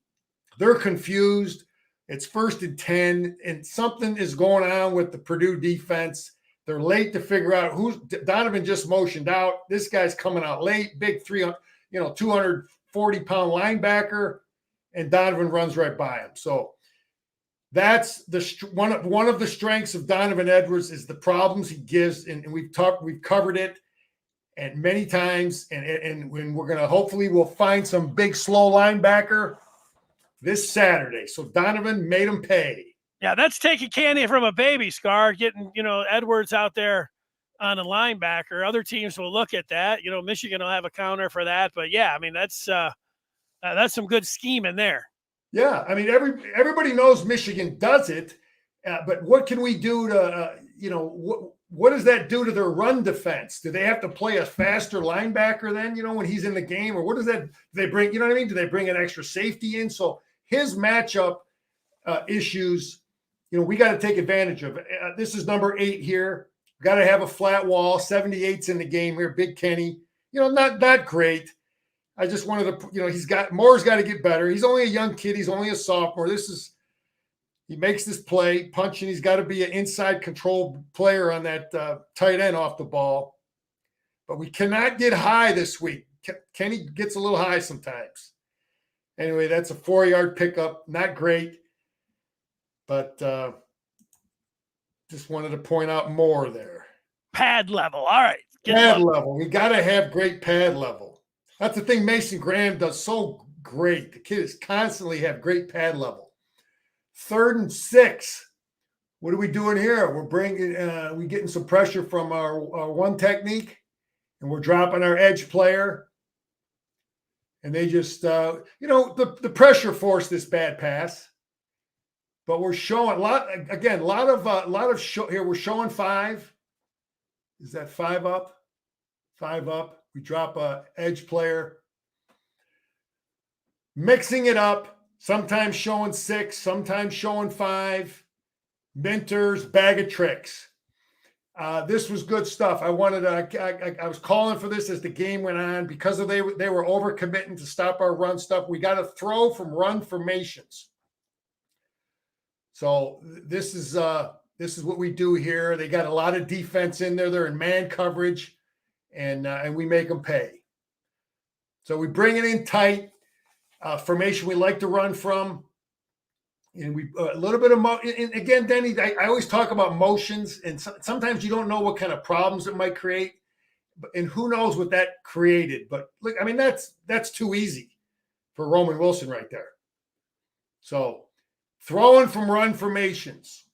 they're confused. It's 1st and 10, and something is going on with the Purdue defense. They're late to figure out Donovan just motioned out. This guy's coming out late, big 240-pound linebacker, and Donovan runs right by him. So that's one of the strengths of Donovan Edwards is the problems he gives, and we've covered it and many times, and when we're gonna hopefully we'll find some big slow linebacker this Saturday. So Donovan made him pay. Yeah, that's taking candy from a baby, Scar, getting, Edwards out there on a linebacker. Other teams will look at that. Michigan will have a counter for that. But, yeah, I mean, that's some good scheme in there. Yeah, I mean, everybody knows Michigan does it. But what can we do to, what does that do to their run defense? Do they have to play a faster linebacker then, when he's in the game? Or what does that – do they bring – you know what I mean? Do they bring an extra safety in? So his matchup issues, we got to take advantage of it. This is number 8 here. Got to have a flat wall. 78's in the game here. Big Kenny. Not that great. I just wanted to – Moore's got to get better. He's only a young kid. He's only a sophomore. He makes this play, punching. He's got to be an inside control player on that tight end off the ball. But we cannot get high this week. Kenny gets a little high sometimes. Anyway, that's a 4-yard pickup. Not great, but just wanted to point out more there. Pad level. All right. Pad level. We got to have great pad level. That's the thing Mason Graham does so great. The kids constantly have great pad level. 3rd and 6. What are we doing here? We're getting some pressure from our one technique, and we're dropping our edge player. And they just, the pressure forced this bad pass. But we're showing a lot of show here. We're showing 5. Is that 5 up? 5 up. We drop a edge player. Mixing it up. Sometimes showing 6. Sometimes showing 5. Mentors, bag of tricks. This was good stuff. I was calling for this as the game went on because they were overcommitting to stop our run stuff. We got to throw from run formations. So this is what we do here. They got a lot of defense in there. They're in man coverage, and we make them pay. So we bring it in tight formation. We like to run from, and we a little bit of and again, Denny. I always talk about motions, and sometimes you don't know what kind of problems it might create, and who knows what that created. But look, I mean that's too easy for Roman Wilson right there. So. Throwing from run formations.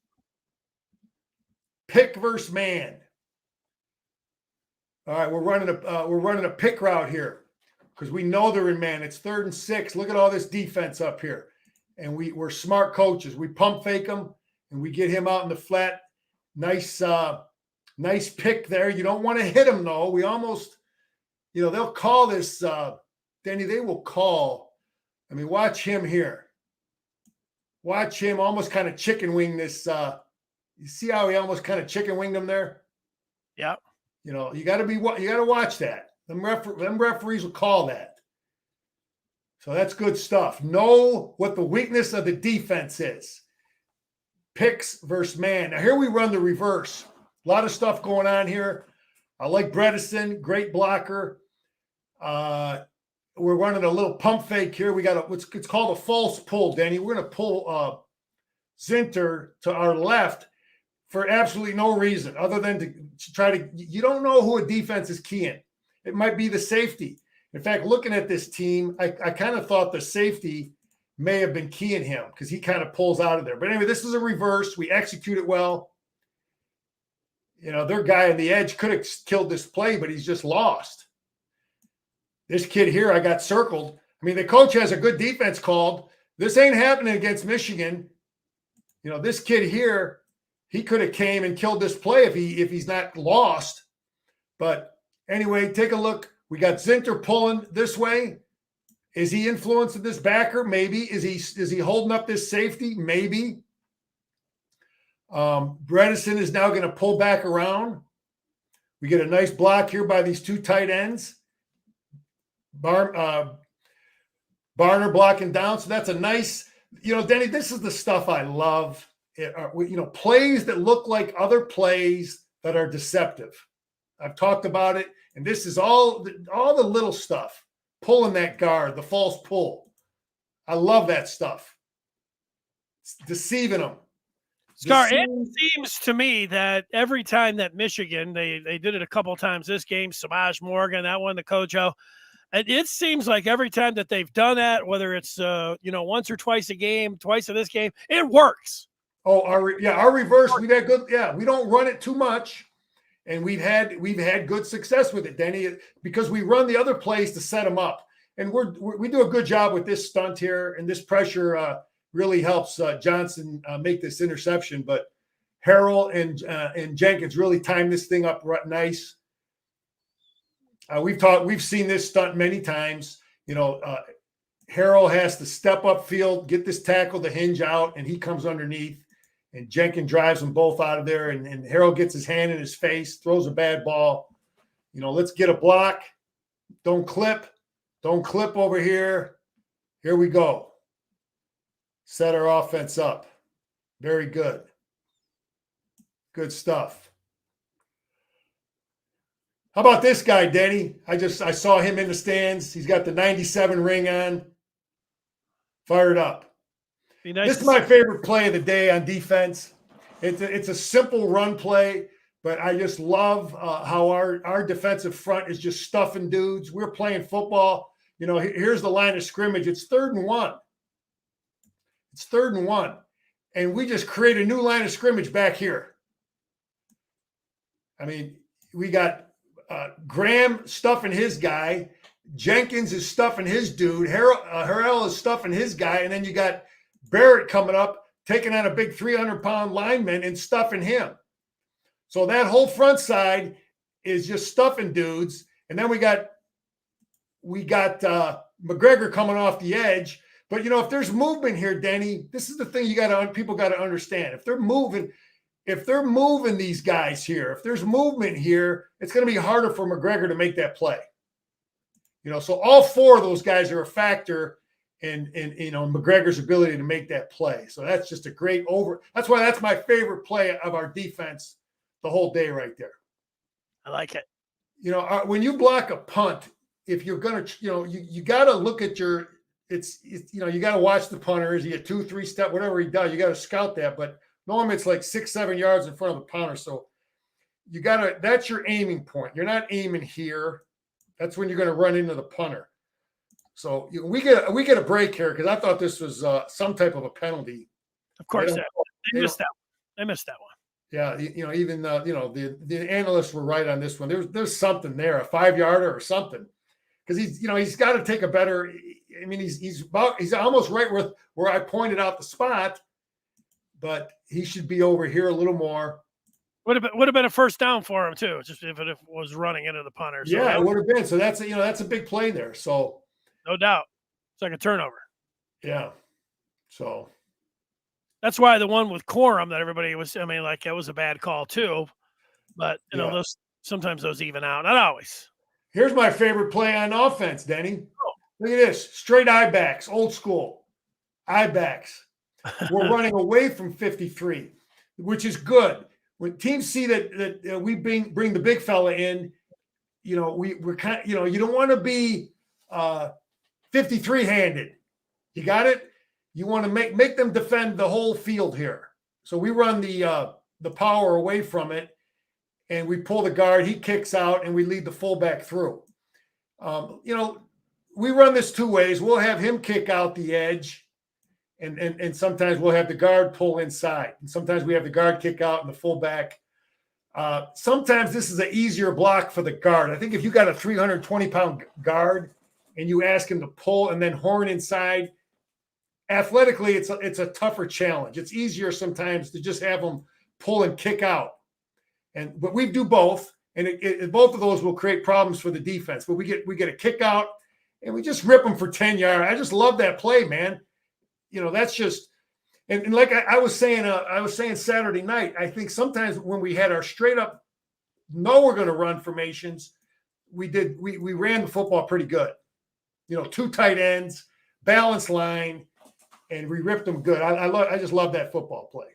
Pick versus man. All right, we're running a pick route here because we know they're in man. It's 3rd and 6. Look at all this defense up here, and we're smart coaches. We pump fake him and we get him out in the flat. Nice pick there. You don't want to hit him though. We almost, they'll call this. Denny, they will call. I mean, watch him here. Watch him almost kind of chicken wing this. You see how he almost kind of chicken winged him there? Yeah. You got to watch that. Them referees will call that. So that's good stuff. Know what the weakness of the defense is. Picks versus man. Now here we run the reverse. A lot of stuff going on here. I like Bredesen, great blocker. We're running a little pump fake here. We got it's called a false pull, Denny. We're going to pull Zinter to our left for absolutely no reason other than to try to. You don't know who a defense is keying. It might be the safety. In fact, looking at this team, I kind of thought the safety may have been keying him because he kind of pulls out of there. But anyway, this is a reverse. We execute it well. Their guy on the edge could have killed this play, but he's just lost. This kid here, I got circled. I mean, the coach has a good defense called. This ain't happening against Michigan. This kid here, he could have came and killed this play if he's not lost. But anyway, take a look. We got Zinter pulling this way. Is he influencing this backer? Maybe. Is he holding up this safety? Maybe. Bredesen is now going to pull back around. We get a nice block here by these 2 tight ends. Barner blocking down. So that's a nice, Denny, this is the stuff I love. Plays that look like other plays that are deceptive. I've talked about it. And this is all the little stuff. Pulling that guard, the false pull. I love that stuff. It's deceiving them. Scar, it seems to me that every time that Michigan, they did it a couple times this game, Samaj Morgan, that one, the Kojo. And it seems like every time that they've done that, whether it's once or twice a game, twice in this game, it works. Oh, our reverse, we've had good. Yeah, we don't run it too much, and we've had good success with it, Denny, because we run the other plays to set them up, and we do a good job with this stunt here, and this pressure really helps Johnson make this interception. But Harrell and Jenkins really timed this thing up nice. We've seen this stunt many times. Harrell has to step up field, get this tackle to hinge out, and he comes underneath, and Jenkins drives them both out of there. And Harrell gets his hand in his face, throws a bad ball. Let's get a block. Don't clip over here. Here we go. Set our offense up. Very good. Good stuff. How about this guy, Denny? I saw him in the stands. He's got the 97 ring on. Fired up. Be nice. This is my favorite play of the day on defense. It's a simple run play, but I just love how our defensive front is just stuffing dudes. We're playing football. You know, here's the line of scrimmage. It's 3rd and 1. It's 3rd and 1. And we just create a new line of scrimmage back here. I mean, we got Graham stuffing his guy. Jenkins is stuffing his dude. Harrell is stuffing his guy. And then you got Barrett coming up, taking on a big 300-pound lineman and stuffing him. So that whole front side is just stuffing dudes. And then we got McGregor coming off the edge. But, you know, if there's movement here, Denny, this is the thing people got to understand. If they're moving these guys here, if there's movement here, it's going to be harder for McGregor to make that play. You know, so all 4 of those guys are a factor in you know, McGregor's ability to make that play. So that's just a great that's why that's my favorite play of our defense the whole day right there. I like it. You know, when you block a punt, if you're going to, you know, you got to look at it's you know, you got to watch the punter. Is he a 2-3 step, whatever he does, you got to scout that. But normally it's like 6-7 yards in front of the punter. So that's your aiming point. You're not aiming here. That's when you're going to run into the punter. So we get a break here because I thought this was some type of a penalty. Of course, they missed that one. They missed that one. Yeah, you know, even you know, the analysts were right on this one. There's something there, a 5-yarder or something, because he's got to take a better. I mean, he's almost right where I pointed out the spot, but he should be over here a little more. Would have been a first down for him too, just if it was running into the punter. So yeah, it would have been. So that's a big play there. So no doubt, it's like a turnover. Yeah, so that's why the one with Corum that everybody was. I mean, like, it was a bad call too, but you know, sometimes those even out. Not always. Here's my favorite play on offense, Denny. Oh. Look at this, straight eye backs, old school eye backs. We're running away from 53, which is good. When teams see that we bring the big fella in, you know, we're kind of, you know, you don't want to be 53-handed. You got it? You want to make them defend the whole field here. So we run the power away from it, and we pull the guard. He kicks out, and we lead the fullback through. You know, we run this 2 ways. We'll have him kick out the edge, and sometimes we'll have the guard pull inside. And sometimes we have the guard kick out and the fullback. Sometimes this is an easier block for the guard. I think if you got a 320-pound guard and you ask him to pull and then horn inside, athletically, it's a tougher challenge. It's easier sometimes to just have them pull and kick out. But we do both, and both of those will create problems for the defense. But we get a kick out, and we just rip them for 10 yards. I just love that play, man. You know, that's just and like I was saying Saturday night, I think sometimes when we had our straight up know we're going to run formations, we ran the football pretty good. You know, 2 tight ends, balanced line, and we ripped them good. I just love that football play.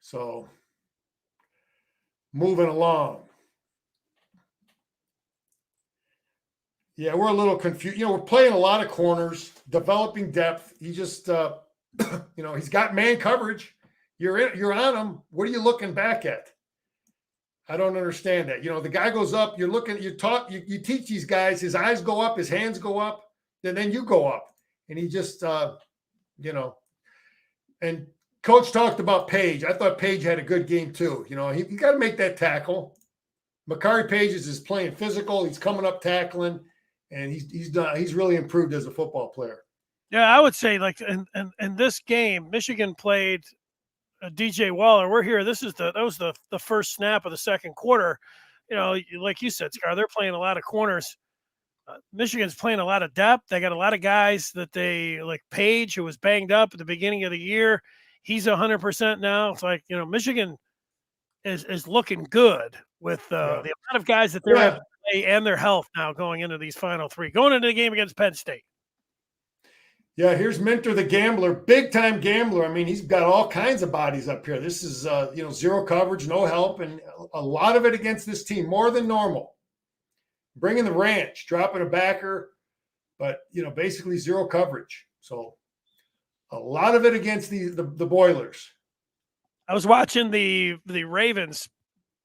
So moving along. Yeah, we're a little confused. You know, we're playing a lot of corners, developing depth. He just, you know, he's got man coverage. You're on him. What are you looking back at? I don't understand that. You know, the guy goes up. You're looking. You teach these guys. His eyes go up. His hands go up. And then you go up. And he just, you know. And Coach talked about Page. I thought Page had a good game too. You know, you got to make that tackle. Makari Pages is playing physical. He's coming up tackling. And he's really improved as a football player. Yeah, I would say, like, in this game, Michigan played DJ Waller. We're here. That was the first snap of the second quarter. You know, like you said, Scar, they're playing a lot of corners. Michigan's playing a lot of depth. They got a lot of guys that they like. Page, who was banged up at the beginning of the year, he's 100% now. It's like, you know, Michigan is looking good with the amount of guys that they're at play and their health now going into these final 3, going into the game against Penn State. Yeah, here's Minter the gambler, big time gambler. I mean, he's got all kinds of bodies up here. This is you know, zero coverage, no help, and a lot of it against this team, more than normal. Bringing the ranch, dropping a backer, but basically zero coverage. So a lot of it against the Boilers. I was watching the Ravens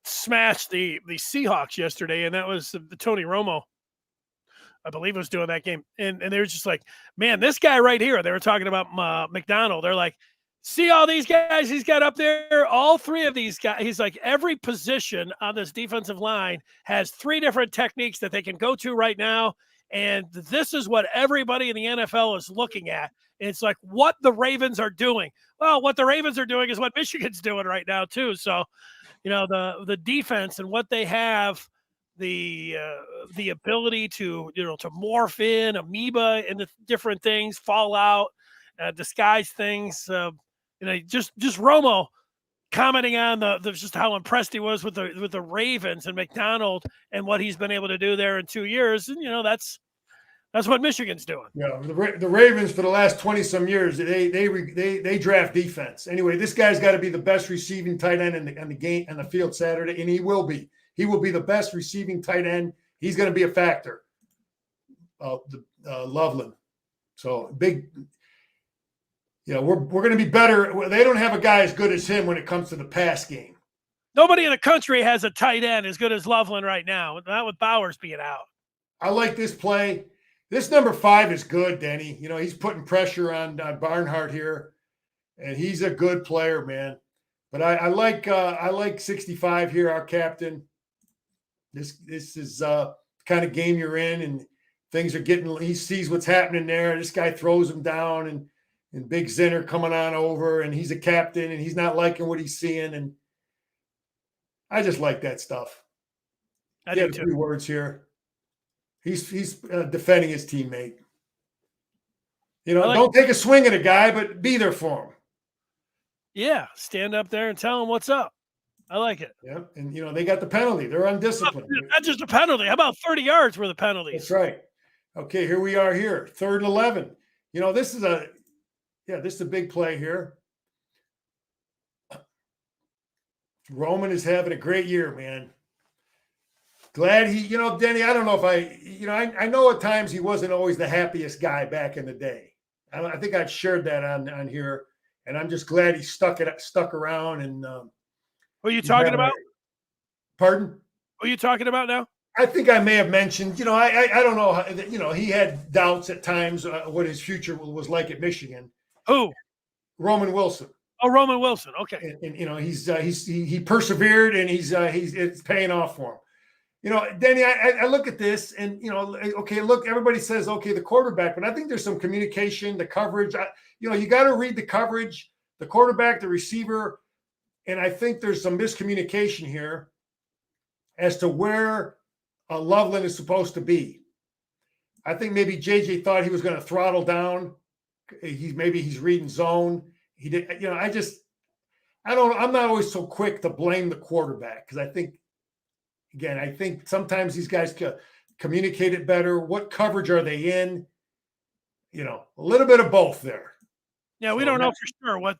smash the Seahawks yesterday, and that was the Tony Romo, I believe, was doing that game. And they were just like, man, this guy right here, they were talking about McDonald. They're like, see all these guys he's got up there? All three of these guys, he's like, every position on this defensive line has three different techniques that they can go to right now. And this is what everybody in the NFL is looking at. And it's like what the Ravens are doing. Well, what the Ravens are doing is what Michigan's doing right now, too. So, the defense and what they have, the ability to morph in, amoeba into different things, fall out, disguise things. Just Romo commenting on the just how impressed he was with the Ravens and McDonald and what he's been able to do there in 2 years. And that's what Michigan's doing. Yeah, the Ravens for the last 20-some years, they draft defense. Anyway, this guy's got to be the best receiving tight end in the game and the field Saturday, and he will be. He will be the best receiving tight end. He's going to be a factor. Loveland. So big. We're going to be better. They don't have a guy as good as him when it comes to the pass game. Nobody in the country has a tight end as good as Loveland right now, not with Bowers being out. I like this play. This number 5 is good, Denny. He's putting pressure on Barnhart here, and he's a good player, man. But I like 65 here, our captain. This is the kind of game you're in, and things are getting. He sees what's happening there. This guy throws him down, and Big Zinner coming on over, and he's a captain, and he's not liking what he's seeing, and I just like that stuff. I do too. 3 words here. He's defending his teammate. Don't take a swing at a guy, but be there for him. Yeah, stand up there and tell him what's up. I like it. Yeah, and they got the penalty. They're undisciplined. Not just a penalty. How about 30 yards were the penalties? That's right. Okay, here we are here, 3rd and 11. This is a big play here. Roman is having a great year, man. Glad he, Denny, I don't know if I know at times he wasn't always the happiest guy back in the day. I think I've shared that on here, and I'm just glad he stuck around. And who are you talking about? Pardon? Who are you talking about now? I think I may have mentioned, I don't know, he had doubts at times what his future was like at Michigan. Who? Roman Wilson. Oh, Roman Wilson. Okay. And he persevered, and it's paying off for him. Denny, I look at this and, okay, look, everybody says, okay, the quarterback, but I think there's some communication, the coverage. You got to read the coverage, the quarterback, the receiver, and I think there's some miscommunication here as to where Loveland is supposed to be. I think maybe JJ thought he was going to throttle down. Maybe he's reading zone. He did. I'm not always so quick to blame the quarterback because I think sometimes these guys communicate it better. What coverage are they in? A little bit of both there. Yeah, we don't know for sure what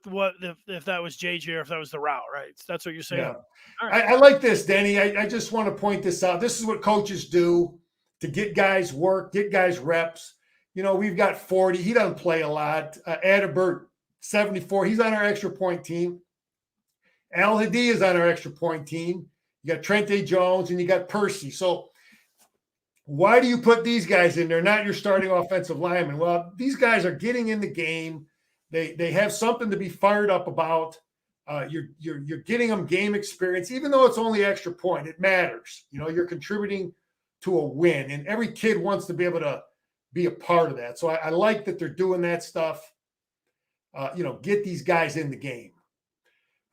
if that was JJ or if that was the route, right? That's what you're saying. Yeah. Right. I like this, Denny. I just want to point this out. This is what coaches do to get guys work, get guys reps. We've got 40. He doesn't play a lot. Adabert, 74. He's on our extra point team. Al Hadi is on our extra point team. You got Trente Jones and you got Percy. So why do you put these guys in there, not your starting offensive lineman? Well, these guys are getting in the game. They have something to be fired up about. You're getting them game experience, even though it's only extra point. It matters. You're contributing to a win, and every kid wants to be able to be a part of that. So I like that they're doing that stuff. Get these guys in the game.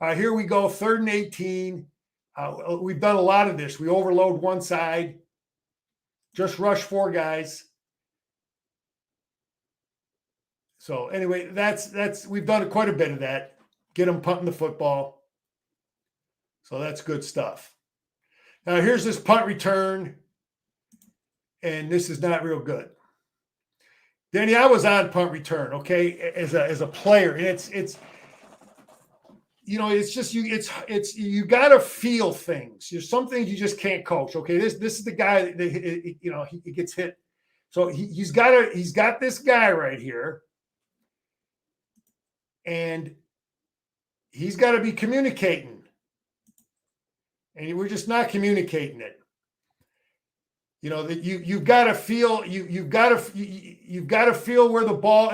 Here we go, 3rd and 18. We've done a lot of this. We overload one side, just rush 4 guys. So anyway, that's we've done quite a bit of that. Get them punting the football. So that's good stuff. Now here's this punt return, and this is not real good. Danny, I was on punt return, okay, as a player, and it's just you got to feel things. There's some things you just can't coach. Okay, this is the guy that he gets hit So he's got this guy right here, and he's got to be communicating, and we're just not communicating it. You know that you've got to feel you've got to feel where the ball.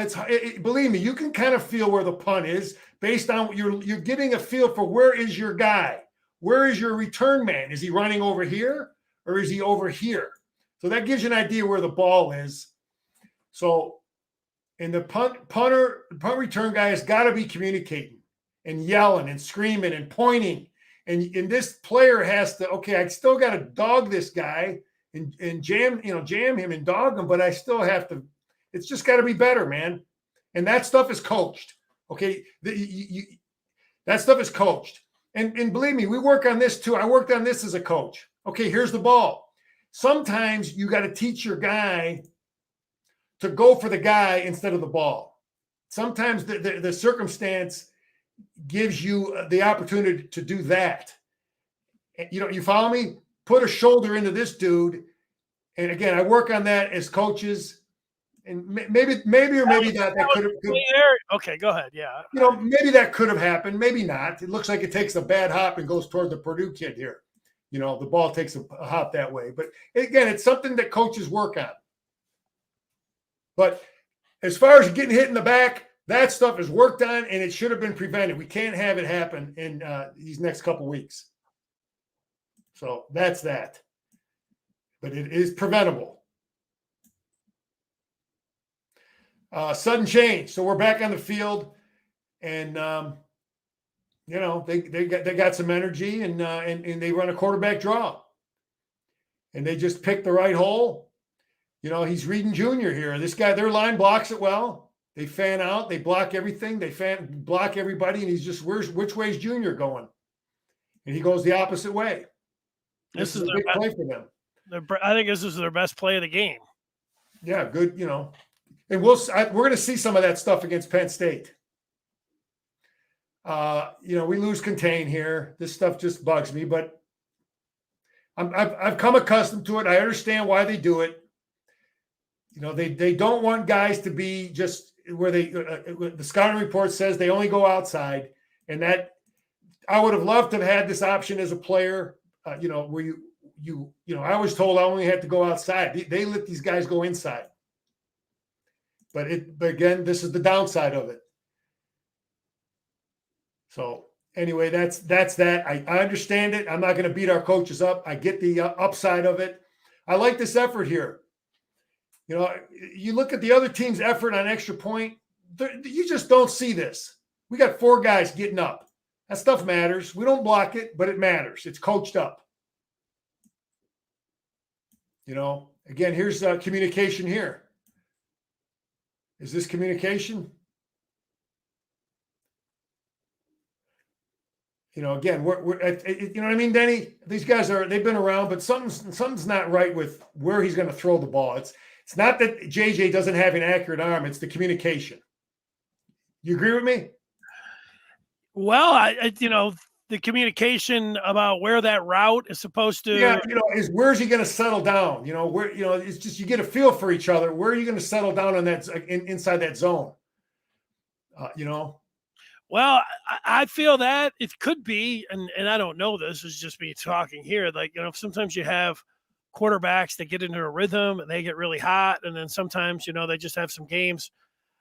Believe me, you can kind of feel where the punt is based on you're getting a feel for where is your guy, where is your return man? Is he running over here or is he over here? So that gives you an idea where the ball is. So, and the punt return guy has got to be communicating and yelling and screaming and pointing. And this player has to, okay, I still got to dog this guy and jam him and dog him, but I still have to, it's just got to be better, man. And that stuff is coached. Okay. That stuff is coached. And believe me, we work on this too. I worked on this as a coach. Okay, here's the ball. Sometimes you got to teach your guy to go for the guy instead of the ball. Sometimes the circumstance gives you the opportunity to do that. You follow me? Put a shoulder into this dude. And again, I work on that as coaches. And maybe that could have. Okay, go ahead. Yeah. Maybe that could have happened. Maybe not. It looks like it takes a bad hop and goes toward the Purdue kid here. The ball takes a hop that way. But again, it's something that coaches work on. But as far as getting hit in the back, that stuff is worked on, and it should have been prevented. We can't have it happen in these next couple weeks. So that's that. But it is preventable. Sudden change. So we're back on the field, and they got some energy, and they run a quarterback draw, and they just pick the right hole. He's reading junior here. This guy, their line blocks it well. They fan out. They block everything. They block everybody, and he's just, which way is junior going? And he goes the opposite way. This is a big play for them. I think this is their best play of the game. Yeah, good. And we're going to see some of that stuff against Penn State. We lose contain here. This stuff just bugs me, but I've come accustomed to it. I understand why they do it. They don't want guys to be just where the scouting report says they only go outside, and that I would have loved to have had this option as a player. Where I was told I only had to go outside. They let these guys go inside. But again, this is the downside of it. So anyway, that's that. I understand it. I'm not going to beat our coaches up. I get the upside of it. I like this effort here. You look at the other team's effort on extra point, you just don't see this. We got 4 guys getting up. That stuff matters. We don't block it, but it matters. It's coached up. Again, here's communication here. Is this communication? Again, we're you know what I mean, Denny? These guys they've been around, but something's not right with where he's going to throw the ball. It's not that JJ doesn't have an accurate arm. It's the communication. You agree with me? Well, the communication about where that route is supposed to. Yeah, where's he going to settle down? Where it's just you get a feel for each other. Where are you going to settle down on that inside that zone? Well, I feel that it could be, and I don't know this. It's just me talking here. Like sometimes you have quarterbacks that get into a rhythm and they get really hot, and then sometimes they just have some games.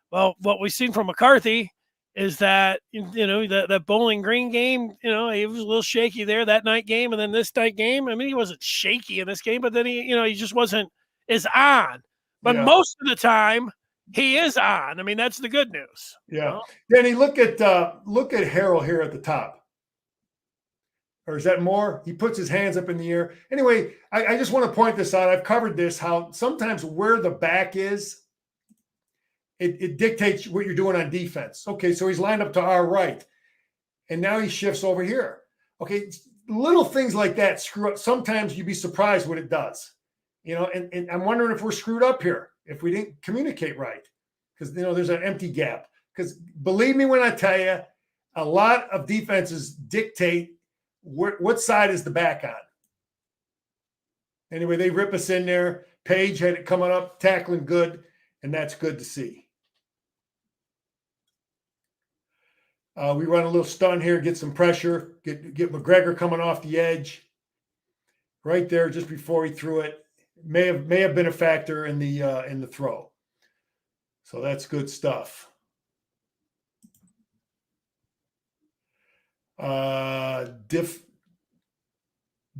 Well, what we've seen from McCarthy is that that Bowling Green game, he was a little shaky there that night game, and then this night game. I mean, he wasn't shaky in this game, but then he just wasn't as on. But most of the time, he is on. I mean, that's the good news. Yeah. Danny, look at Harrell here at the top. Or is that more? He puts his hands up in the air. Anyway, I just want to point this out. I've covered this, how sometimes where the back is, it dictates what you're doing on defense. Okay, so he's lined up to our right, and now he shifts over here. Okay, little things like that screw up. Sometimes you'd be surprised what it does. And I'm wondering if we're screwed up here, if we didn't communicate right, because there's an empty gap. Because believe me when I tell you, a lot of defenses dictate what side is the back on. Anyway, they rip us in there. Page had it coming up, tackling good, and that's good to see. We run a little stun here, get some pressure, get McGregor coming off the edge. Right there, just before he threw it. May have been a factor in the throw. So that's good stuff.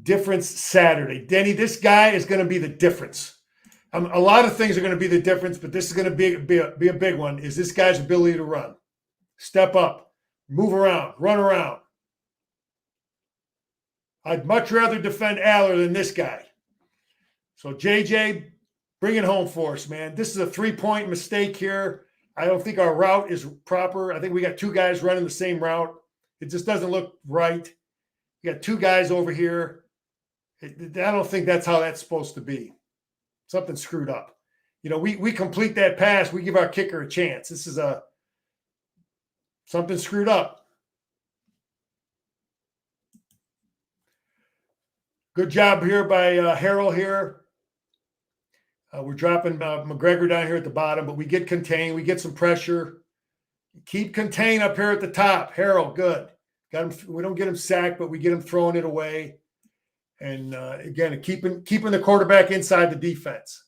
Difference Saturday. Denny, this guy is going to be the difference. A lot of things are going to be the difference, but this is going to be a big one, is this guy's ability to run. Step up, move around, run around. I'd much rather defend Aller than this guy. So, JJ, bring it home for us, man. This is a 3-point mistake here. I don't think our route is proper. I think we got 2 guys running the same route. It just doesn't look right. You got 2 guys over here. I don't think that's how that's supposed to be. Something screwed up. You know, we complete that pass. We give our kicker a chance. This is something screwed up. Good job here by Harrell here. We're dropping McGregor down here at the bottom, but we get contained. We get some pressure. Keep contained up here at the top. Harrell, good. Got him. We don't get him sacked, but we get him throwing it away. And again, keeping the quarterback inside the defense.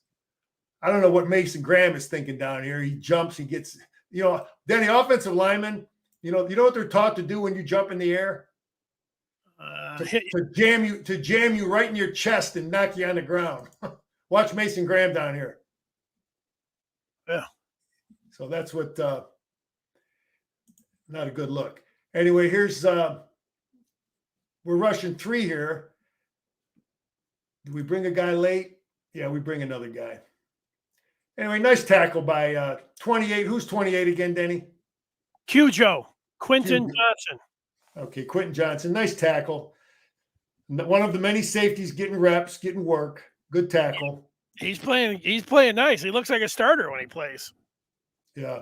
I don't know what Mason Graham is thinking down here. He jumps. He gets. Then the offensive lineman. You know what they're taught to do when you jump in the air. To jam you right in your chest and knock you on the ground. Watch Mason Graham down here. Yeah. So that's what not a good look. Anyway, here's we're rushing 3 here. Do we bring a guy late? Yeah, we bring another guy. Anyway, nice tackle by 28. Who's 28 again, Denny? Quinton Johnson. Okay, Quentin Johnson. Nice tackle. One of the many safeties getting reps, getting work. Good tackle. He's playing nice. He looks like a starter when he plays. Yeah.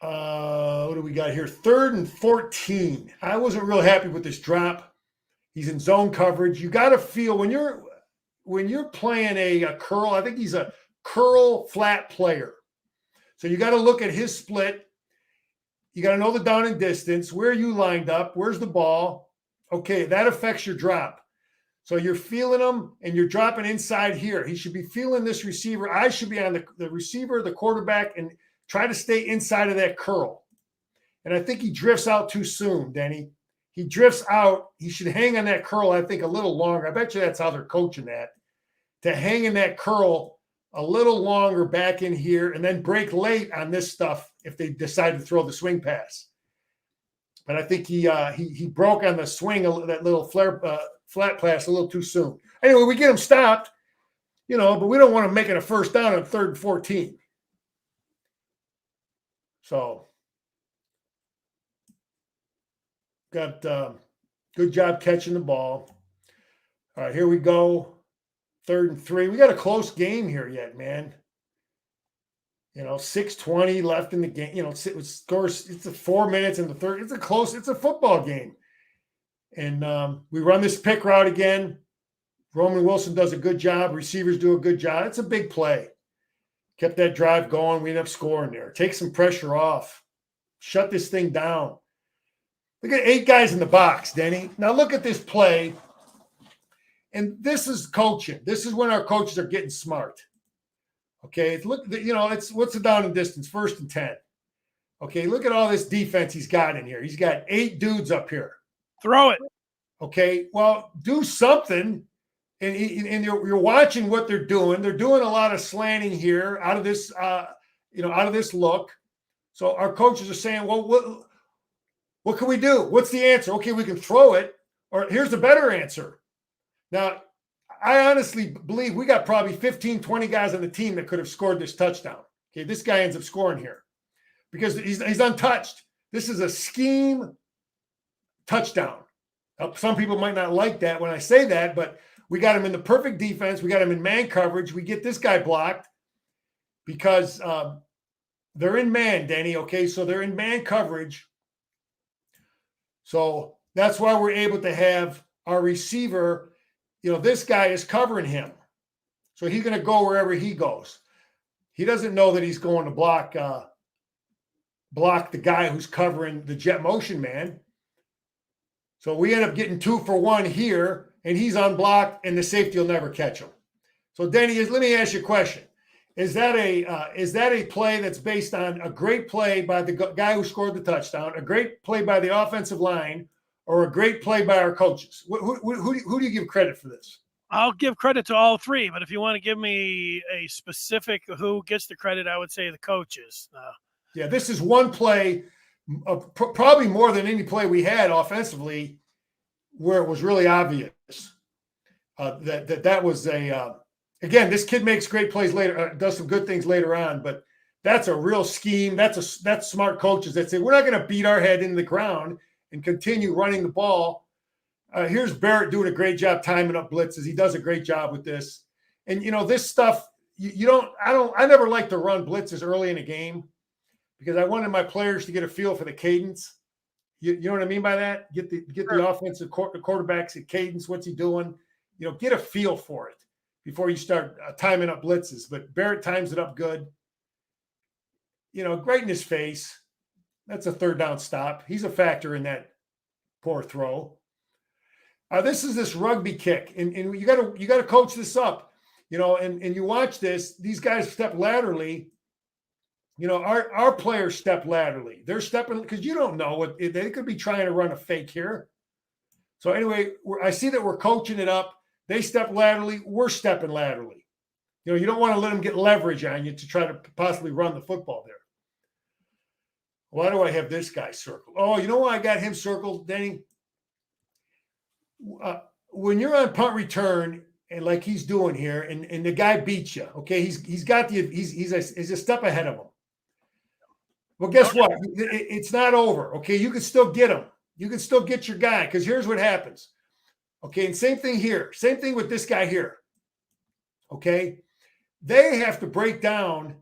What do we got here? 3rd and 14. I wasn't real happy with this drop. He's in zone coverage. You got to feel when you're playing a curl. I think he's a curl flat player. So you got to look at his split. You got to know the down and distance. Where are you lined up? Where's the ball? Okay, that affects your drop. So you're feeling him and you're dropping inside here. He should be feeling this receiver. I should be on the receiver, the quarterback, and try to stay inside of that curl. And I think he drifts out too soon, Denny. He drifts out. He should hang on that curl, I think, a little longer. I bet you that's how they're coaching that. To hang in that curl a little longer back in here and then break late on this stuff if they decide to throw the swing pass. But I think he broke on the swing, that little flat pass a little too soon. Anyway, we get him stopped, but we don't want him making a first down on 3rd and 14. So got good job catching the ball. All right, here we go. 3rd and 3. We got a close game here yet, man. 6:20 left in the game. It scores. It's 4 minutes in the third. It's a football game. And we run this pick route again. Roman Wilson does a good job. Receivers do a good job. It's a big play. Kept that drive going. We end up scoring there. Take some pressure off. Shut this thing down. Look at 8 guys in the box, Denny. Now look at this play. And this is coaching. This is when our coaches are getting smart. Okay, it's what's the down and distance? 1st and 10. Okay, look at all this defense he's got in here. He's got 8 dudes up here. Throw it. Okay, well, do something. And you're watching what they're doing. They're doing a lot of slanting here out of this, out of this look. So our coaches are saying, well, what can we do? What's the answer? Okay, we can throw it. Or here's the better answer. Now, I honestly believe we got probably 15, 20 guys on the team that could have scored this touchdown. Okay, this guy ends up scoring here because he's untouched. This is a scheme touchdown. Now, some people might not like that when I say that, but we got him in the perfect defense. We got him in man coverage. We get this guy blocked because they're in man, Denny. Okay, so they're in man coverage. So that's why we're able to have our receiver this guy is covering him. So he's going to go wherever he goes. He doesn't know that he's going to block the guy who's covering the jet motion man. So we end up getting 2 for 1 here, and he's unblocked, and the safety will never catch him. So Denny, let me ask you a question. Is that a play that's based on a great play by the guy who scored the touchdown, a great play by the offensive line, or a great play by our coaches? Who do you give credit for this? I'll give credit to all three, but if you want to give me a specific who gets the credit, I would say the coaches. Yeah, this is one play, probably more than any play we had offensively, where it was really obvious that was a. Again, this kid makes great plays later, does some good things later on, but that's a real scheme. That's smart coaches that say we're not going to beat our head into the ground and continue running the ball. Here's Barrett doing a great job timing up blitzes. He does a great job with this. And this stuff, I never like to run blitzes early in a game because I wanted my players to get a feel for the cadence. You know what I mean by that? Get the offensive quarterbacks at cadence. What's he doing? Get a feel for it before you start timing up blitzes. But Barrett times it up good. Right in his face. That's a third down stop. He's a factor in that poor throw. This is this rugby kick, and you got to coach this up, and you watch this. These guys step laterally. Our players step laterally. They're stepping because you don't know what they could be trying to run a fake here. So anyway, I see that we're coaching it up. They step laterally. We're stepping laterally. You don't want to let them get leverage on you to try to possibly run the football there. Why do I have this guy circled? Oh, you know why I got him circled, Denny? When you're on punt return and like he's doing here, and the guy beats you, okay, he's a step ahead of him. Well, guess what? It's not over. Okay, you can still get him. You can still get your guy because here's what happens. Okay, and same thing here. Same thing with this guy here. Okay, they have to break down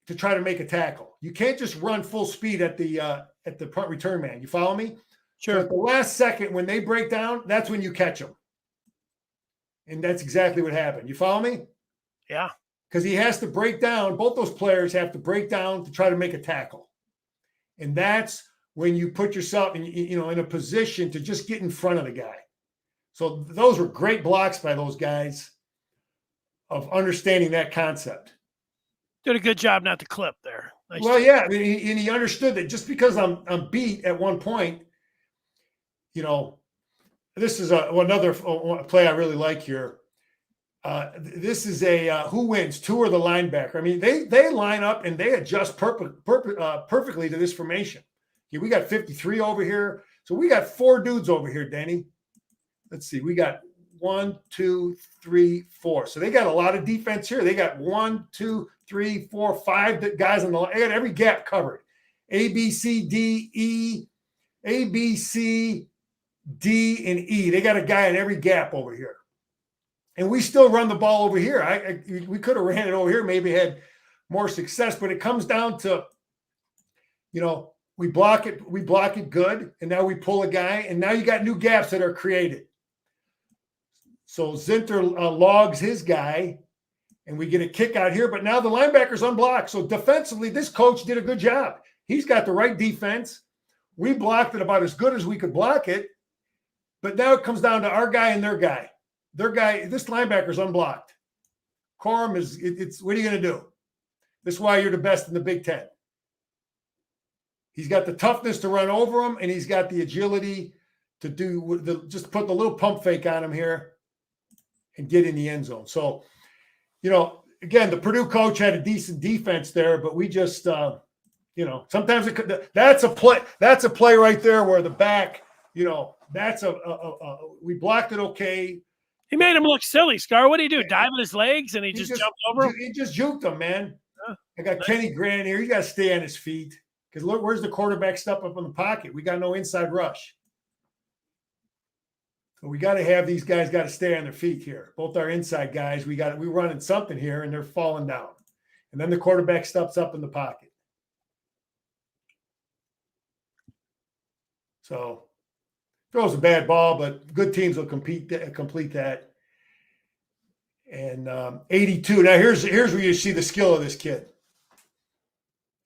to try to make a tackle. You can't just run full speed at the punt return man. You follow me? Sure. So at the last second, when they break down, that's when you catch them. And that's exactly what happened. You follow me? Yeah. Because he has to break down. Both those players have to break down to try to make a tackle. And that's when you put yourself in a position to just get in front of the guy. So those were great blocks by those guys of understanding that concept. Did a good job not to clip there. Nice. Well, yeah. I mean, and he understood that just because I'm beat at one point, this is another play I really like here. This is a who wins, 2 or the linebacker. I mean, they line up and they adjust perfectly to this formation. Okay, we got 53 over here. So we got 4 dudes over here, Danny. Let's see. We got 1, 2, 3, 4. So they got a lot of defense here. They got 1, 2, 3, 4, 5 guys on the line. They got every gap covered. A, B, C, D, E, A, B, C, D, and E. They got a guy in every gap over here. And we still run the ball over here. We could have ran it over here, maybe had more success, but it comes down to, we block it good, and now we pull a guy, and now you got new gaps that are created. So Zinter logs his guy, and we get a kick out here, but now the linebacker's unblocked. So defensively, this coach did a good job. He's got the right defense. We blocked it about as good as we could block it, but now it comes down to our guy and their guy. This linebacker's unblocked. Corum it's what are you going to do? This is why you're the best in the Big Ten. He's got the toughness to run over him, and he's got the agility to just put the little pump fake on him here and get in the end zone. So, again, the Purdue coach had a decent defense there, but we just, sometimes that's a play right there where the back, that's we blocked it okay. He made him look silly, Scar. What did he do? Dive in his legs and he just jumped over him? He just juked him, man. I got Kenny Grant here. He got to stay on his feet because look, where's the quarterback step up in the pocket? We got no inside rush. So we got to have these guys got to stay on their feet here. Both our inside guys, we're running something here and they're falling down. And then the quarterback steps up in the pocket. So throws a bad ball, but good teams will complete that. And 82. Now here's where you see the skill of this kid.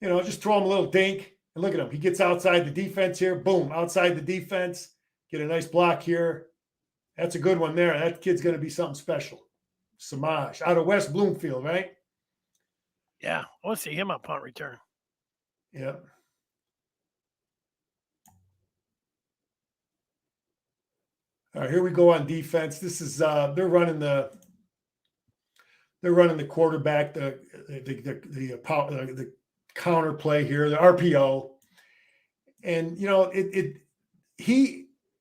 Just throw him a little dink and look at him. He gets outside the defense here. Boom, outside the defense. Get a nice block here. That's a good one there. That kid's going to be something special. Samaj out of West Bloomfield, right? Yeah, I want to see him on punt return. Yeah. All right, here we go on defense. This is they're running the quarterback, the counter play here, the RPO, and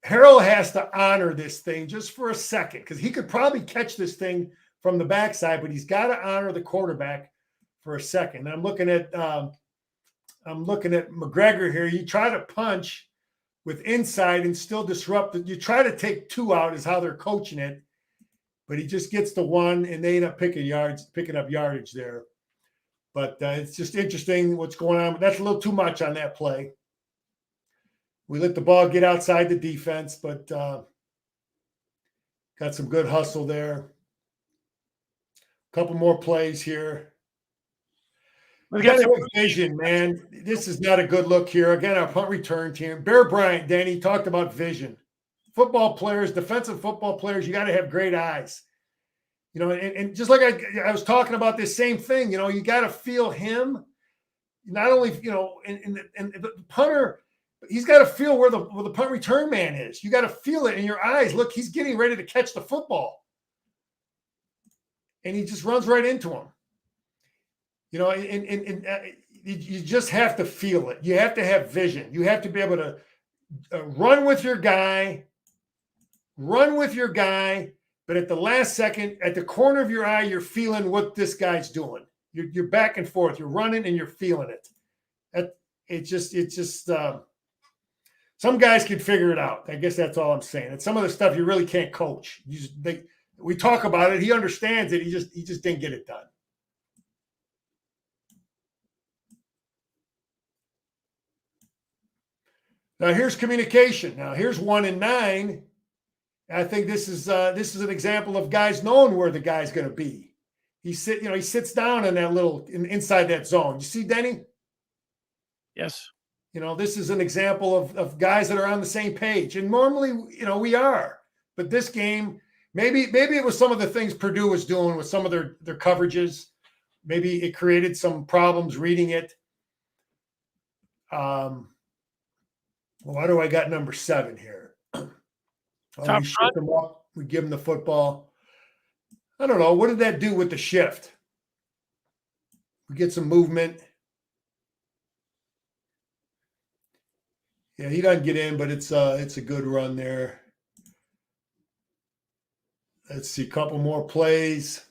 Harrell has to honor this thing just for a second because he could probably catch this thing from the backside, but he's got to honor the quarterback for a second. And I'm looking at McGregor here. You try to punch with inside and still disrupt it. You try to take two out is how they're coaching it, but he just gets the one and they end up picking up yardage there. But it's just interesting what's going on. That's a little too much on that play. We let the ball get outside the defense, but got some good hustle there. A couple more plays here. We got some vision, man. This is not a good look here. Again, our punt return team. Bear Bryant, Danny, talked about vision. Football players, defensive football players, you got to have great eyes. And just like I was talking about this same thing, you got to feel him. Not only, and the punter, he's got to feel where the punt return man is. You got to feel it in your eyes. Look, he's getting ready to catch the football. And he just runs right into him. You just have to feel it. You have to have vision. You have to be able to run with your guy, but at the last second, at the corner of your eye, you're feeling what this guy's doing. You're back and forth. You're running and you're feeling it. It's just some guys can figure it out. I guess that's all I'm saying. And some of the stuff you really can't coach. We talk about it. He understands it. He just didn't get it done. Now here's communication. Now here's 1 and 9. I think this is an example of guys knowing where the guy's going to be. He sits down in that inside that zone. You see, Denny? Yes. This is an example of guys that are on the same page. And normally, we are. But this game, maybe it was some of the things Purdue was doing with some of their coverages. Maybe it created some problems reading it. Why do I got number 7 here? We shift him up. We give him the football. I don't know. What did that do with the shift? We get some movement. Yeah, he doesn't get in, but it's a good run there. Let's see, a couple more plays.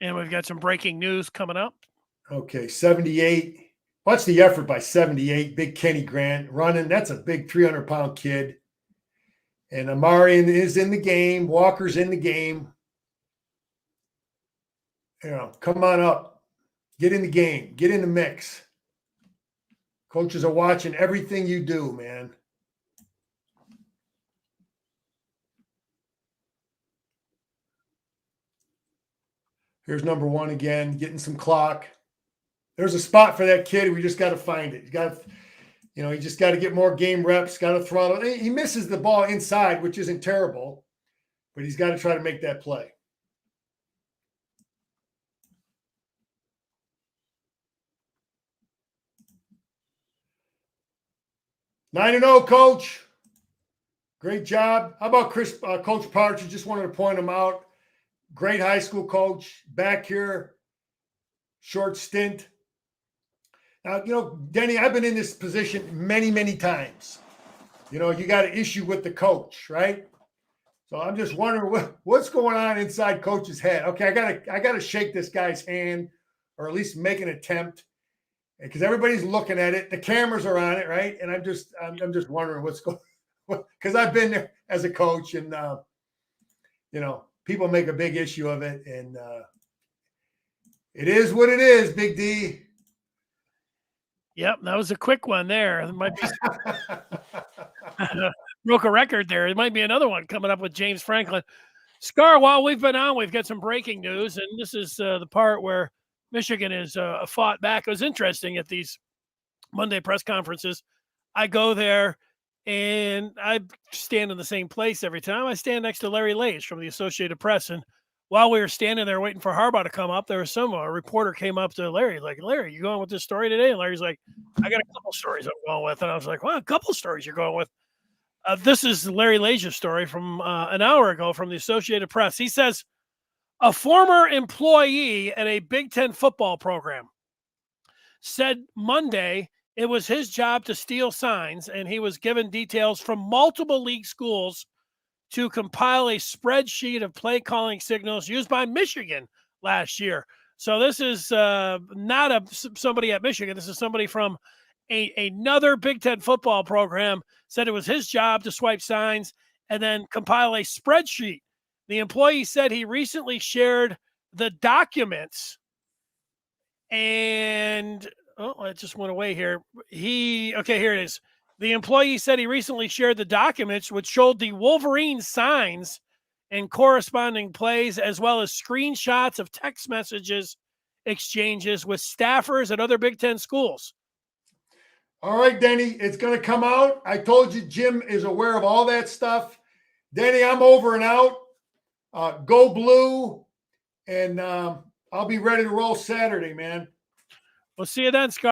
And we've got some breaking news coming up. Okay, 78. Watch the effort by 78. Big Kenny Grant running. That's a big 300-pound kid. And Amarian is in the game. Walker's in the game. Come on up. Get in the game. Get in the mix. Coaches are watching everything you do, man. Here's number 1 again, getting some clock. There's a spot for that kid. We just got to find it. You just got to get more game reps, got to throttle. He misses the ball inside, which isn't terrible, but he's got to try to make that play. Nine 9-0, Coach. Great job. How about Coach Partridge? Just wanted to point him out. Great high school coach. Back here, short stint. Now, Denny, I've been in this position many, many times. You got an issue with the coach, right? So I'm just wondering what's going on inside coach's head. Okay, I gotta shake this guy's hand, or at least make an attempt, because everybody's looking at it. The cameras are on it, right? And I'm just wondering what's going on, because I've been there as a coach, and people make a big issue of it, and it is what it is, Big D. Yep, that was a quick one there. There might be broke a record there. It might be another one coming up with James Franklin. Scar, while we've been on, we've got some breaking news, and this is the part where Michigan has fought back. It was interesting at these Monday press conferences. I go there, and I stand in the same place every time. I stand next to Larry Lage from the Associated Press, and while we were standing there waiting for Harbaugh to come up, there was a reporter came up to Larry, like, Larry, you going with this story today? And Larry's like, I got a couple stories I'm going with. And I was like, well, a couple stories you're going with. This is Larry Lage's story from an hour ago from the Associated Press. He says, a former employee at a Big Ten football program said Monday it was his job to steal signs, and he was given details from multiple league schools to compile a spreadsheet of play calling signals used by Michigan last year. So this is not somebody at Michigan. This is somebody from another Big Ten football program said it was his job to swipe signs and then compile a spreadsheet. The employee said he recently shared the documents, and it just went away here. Here it is. The employee said he recently shared the documents which showed the Wolverine signs and corresponding plays, as well as screenshots of text messages exchanges with staffers at other Big Ten schools. All right, Denny, it's going to come out. I told you Jim is aware of all that stuff. Denny, I'm over and out. Go Blue, and I'll be ready to roll Saturday, man. We'll see you then, Scott.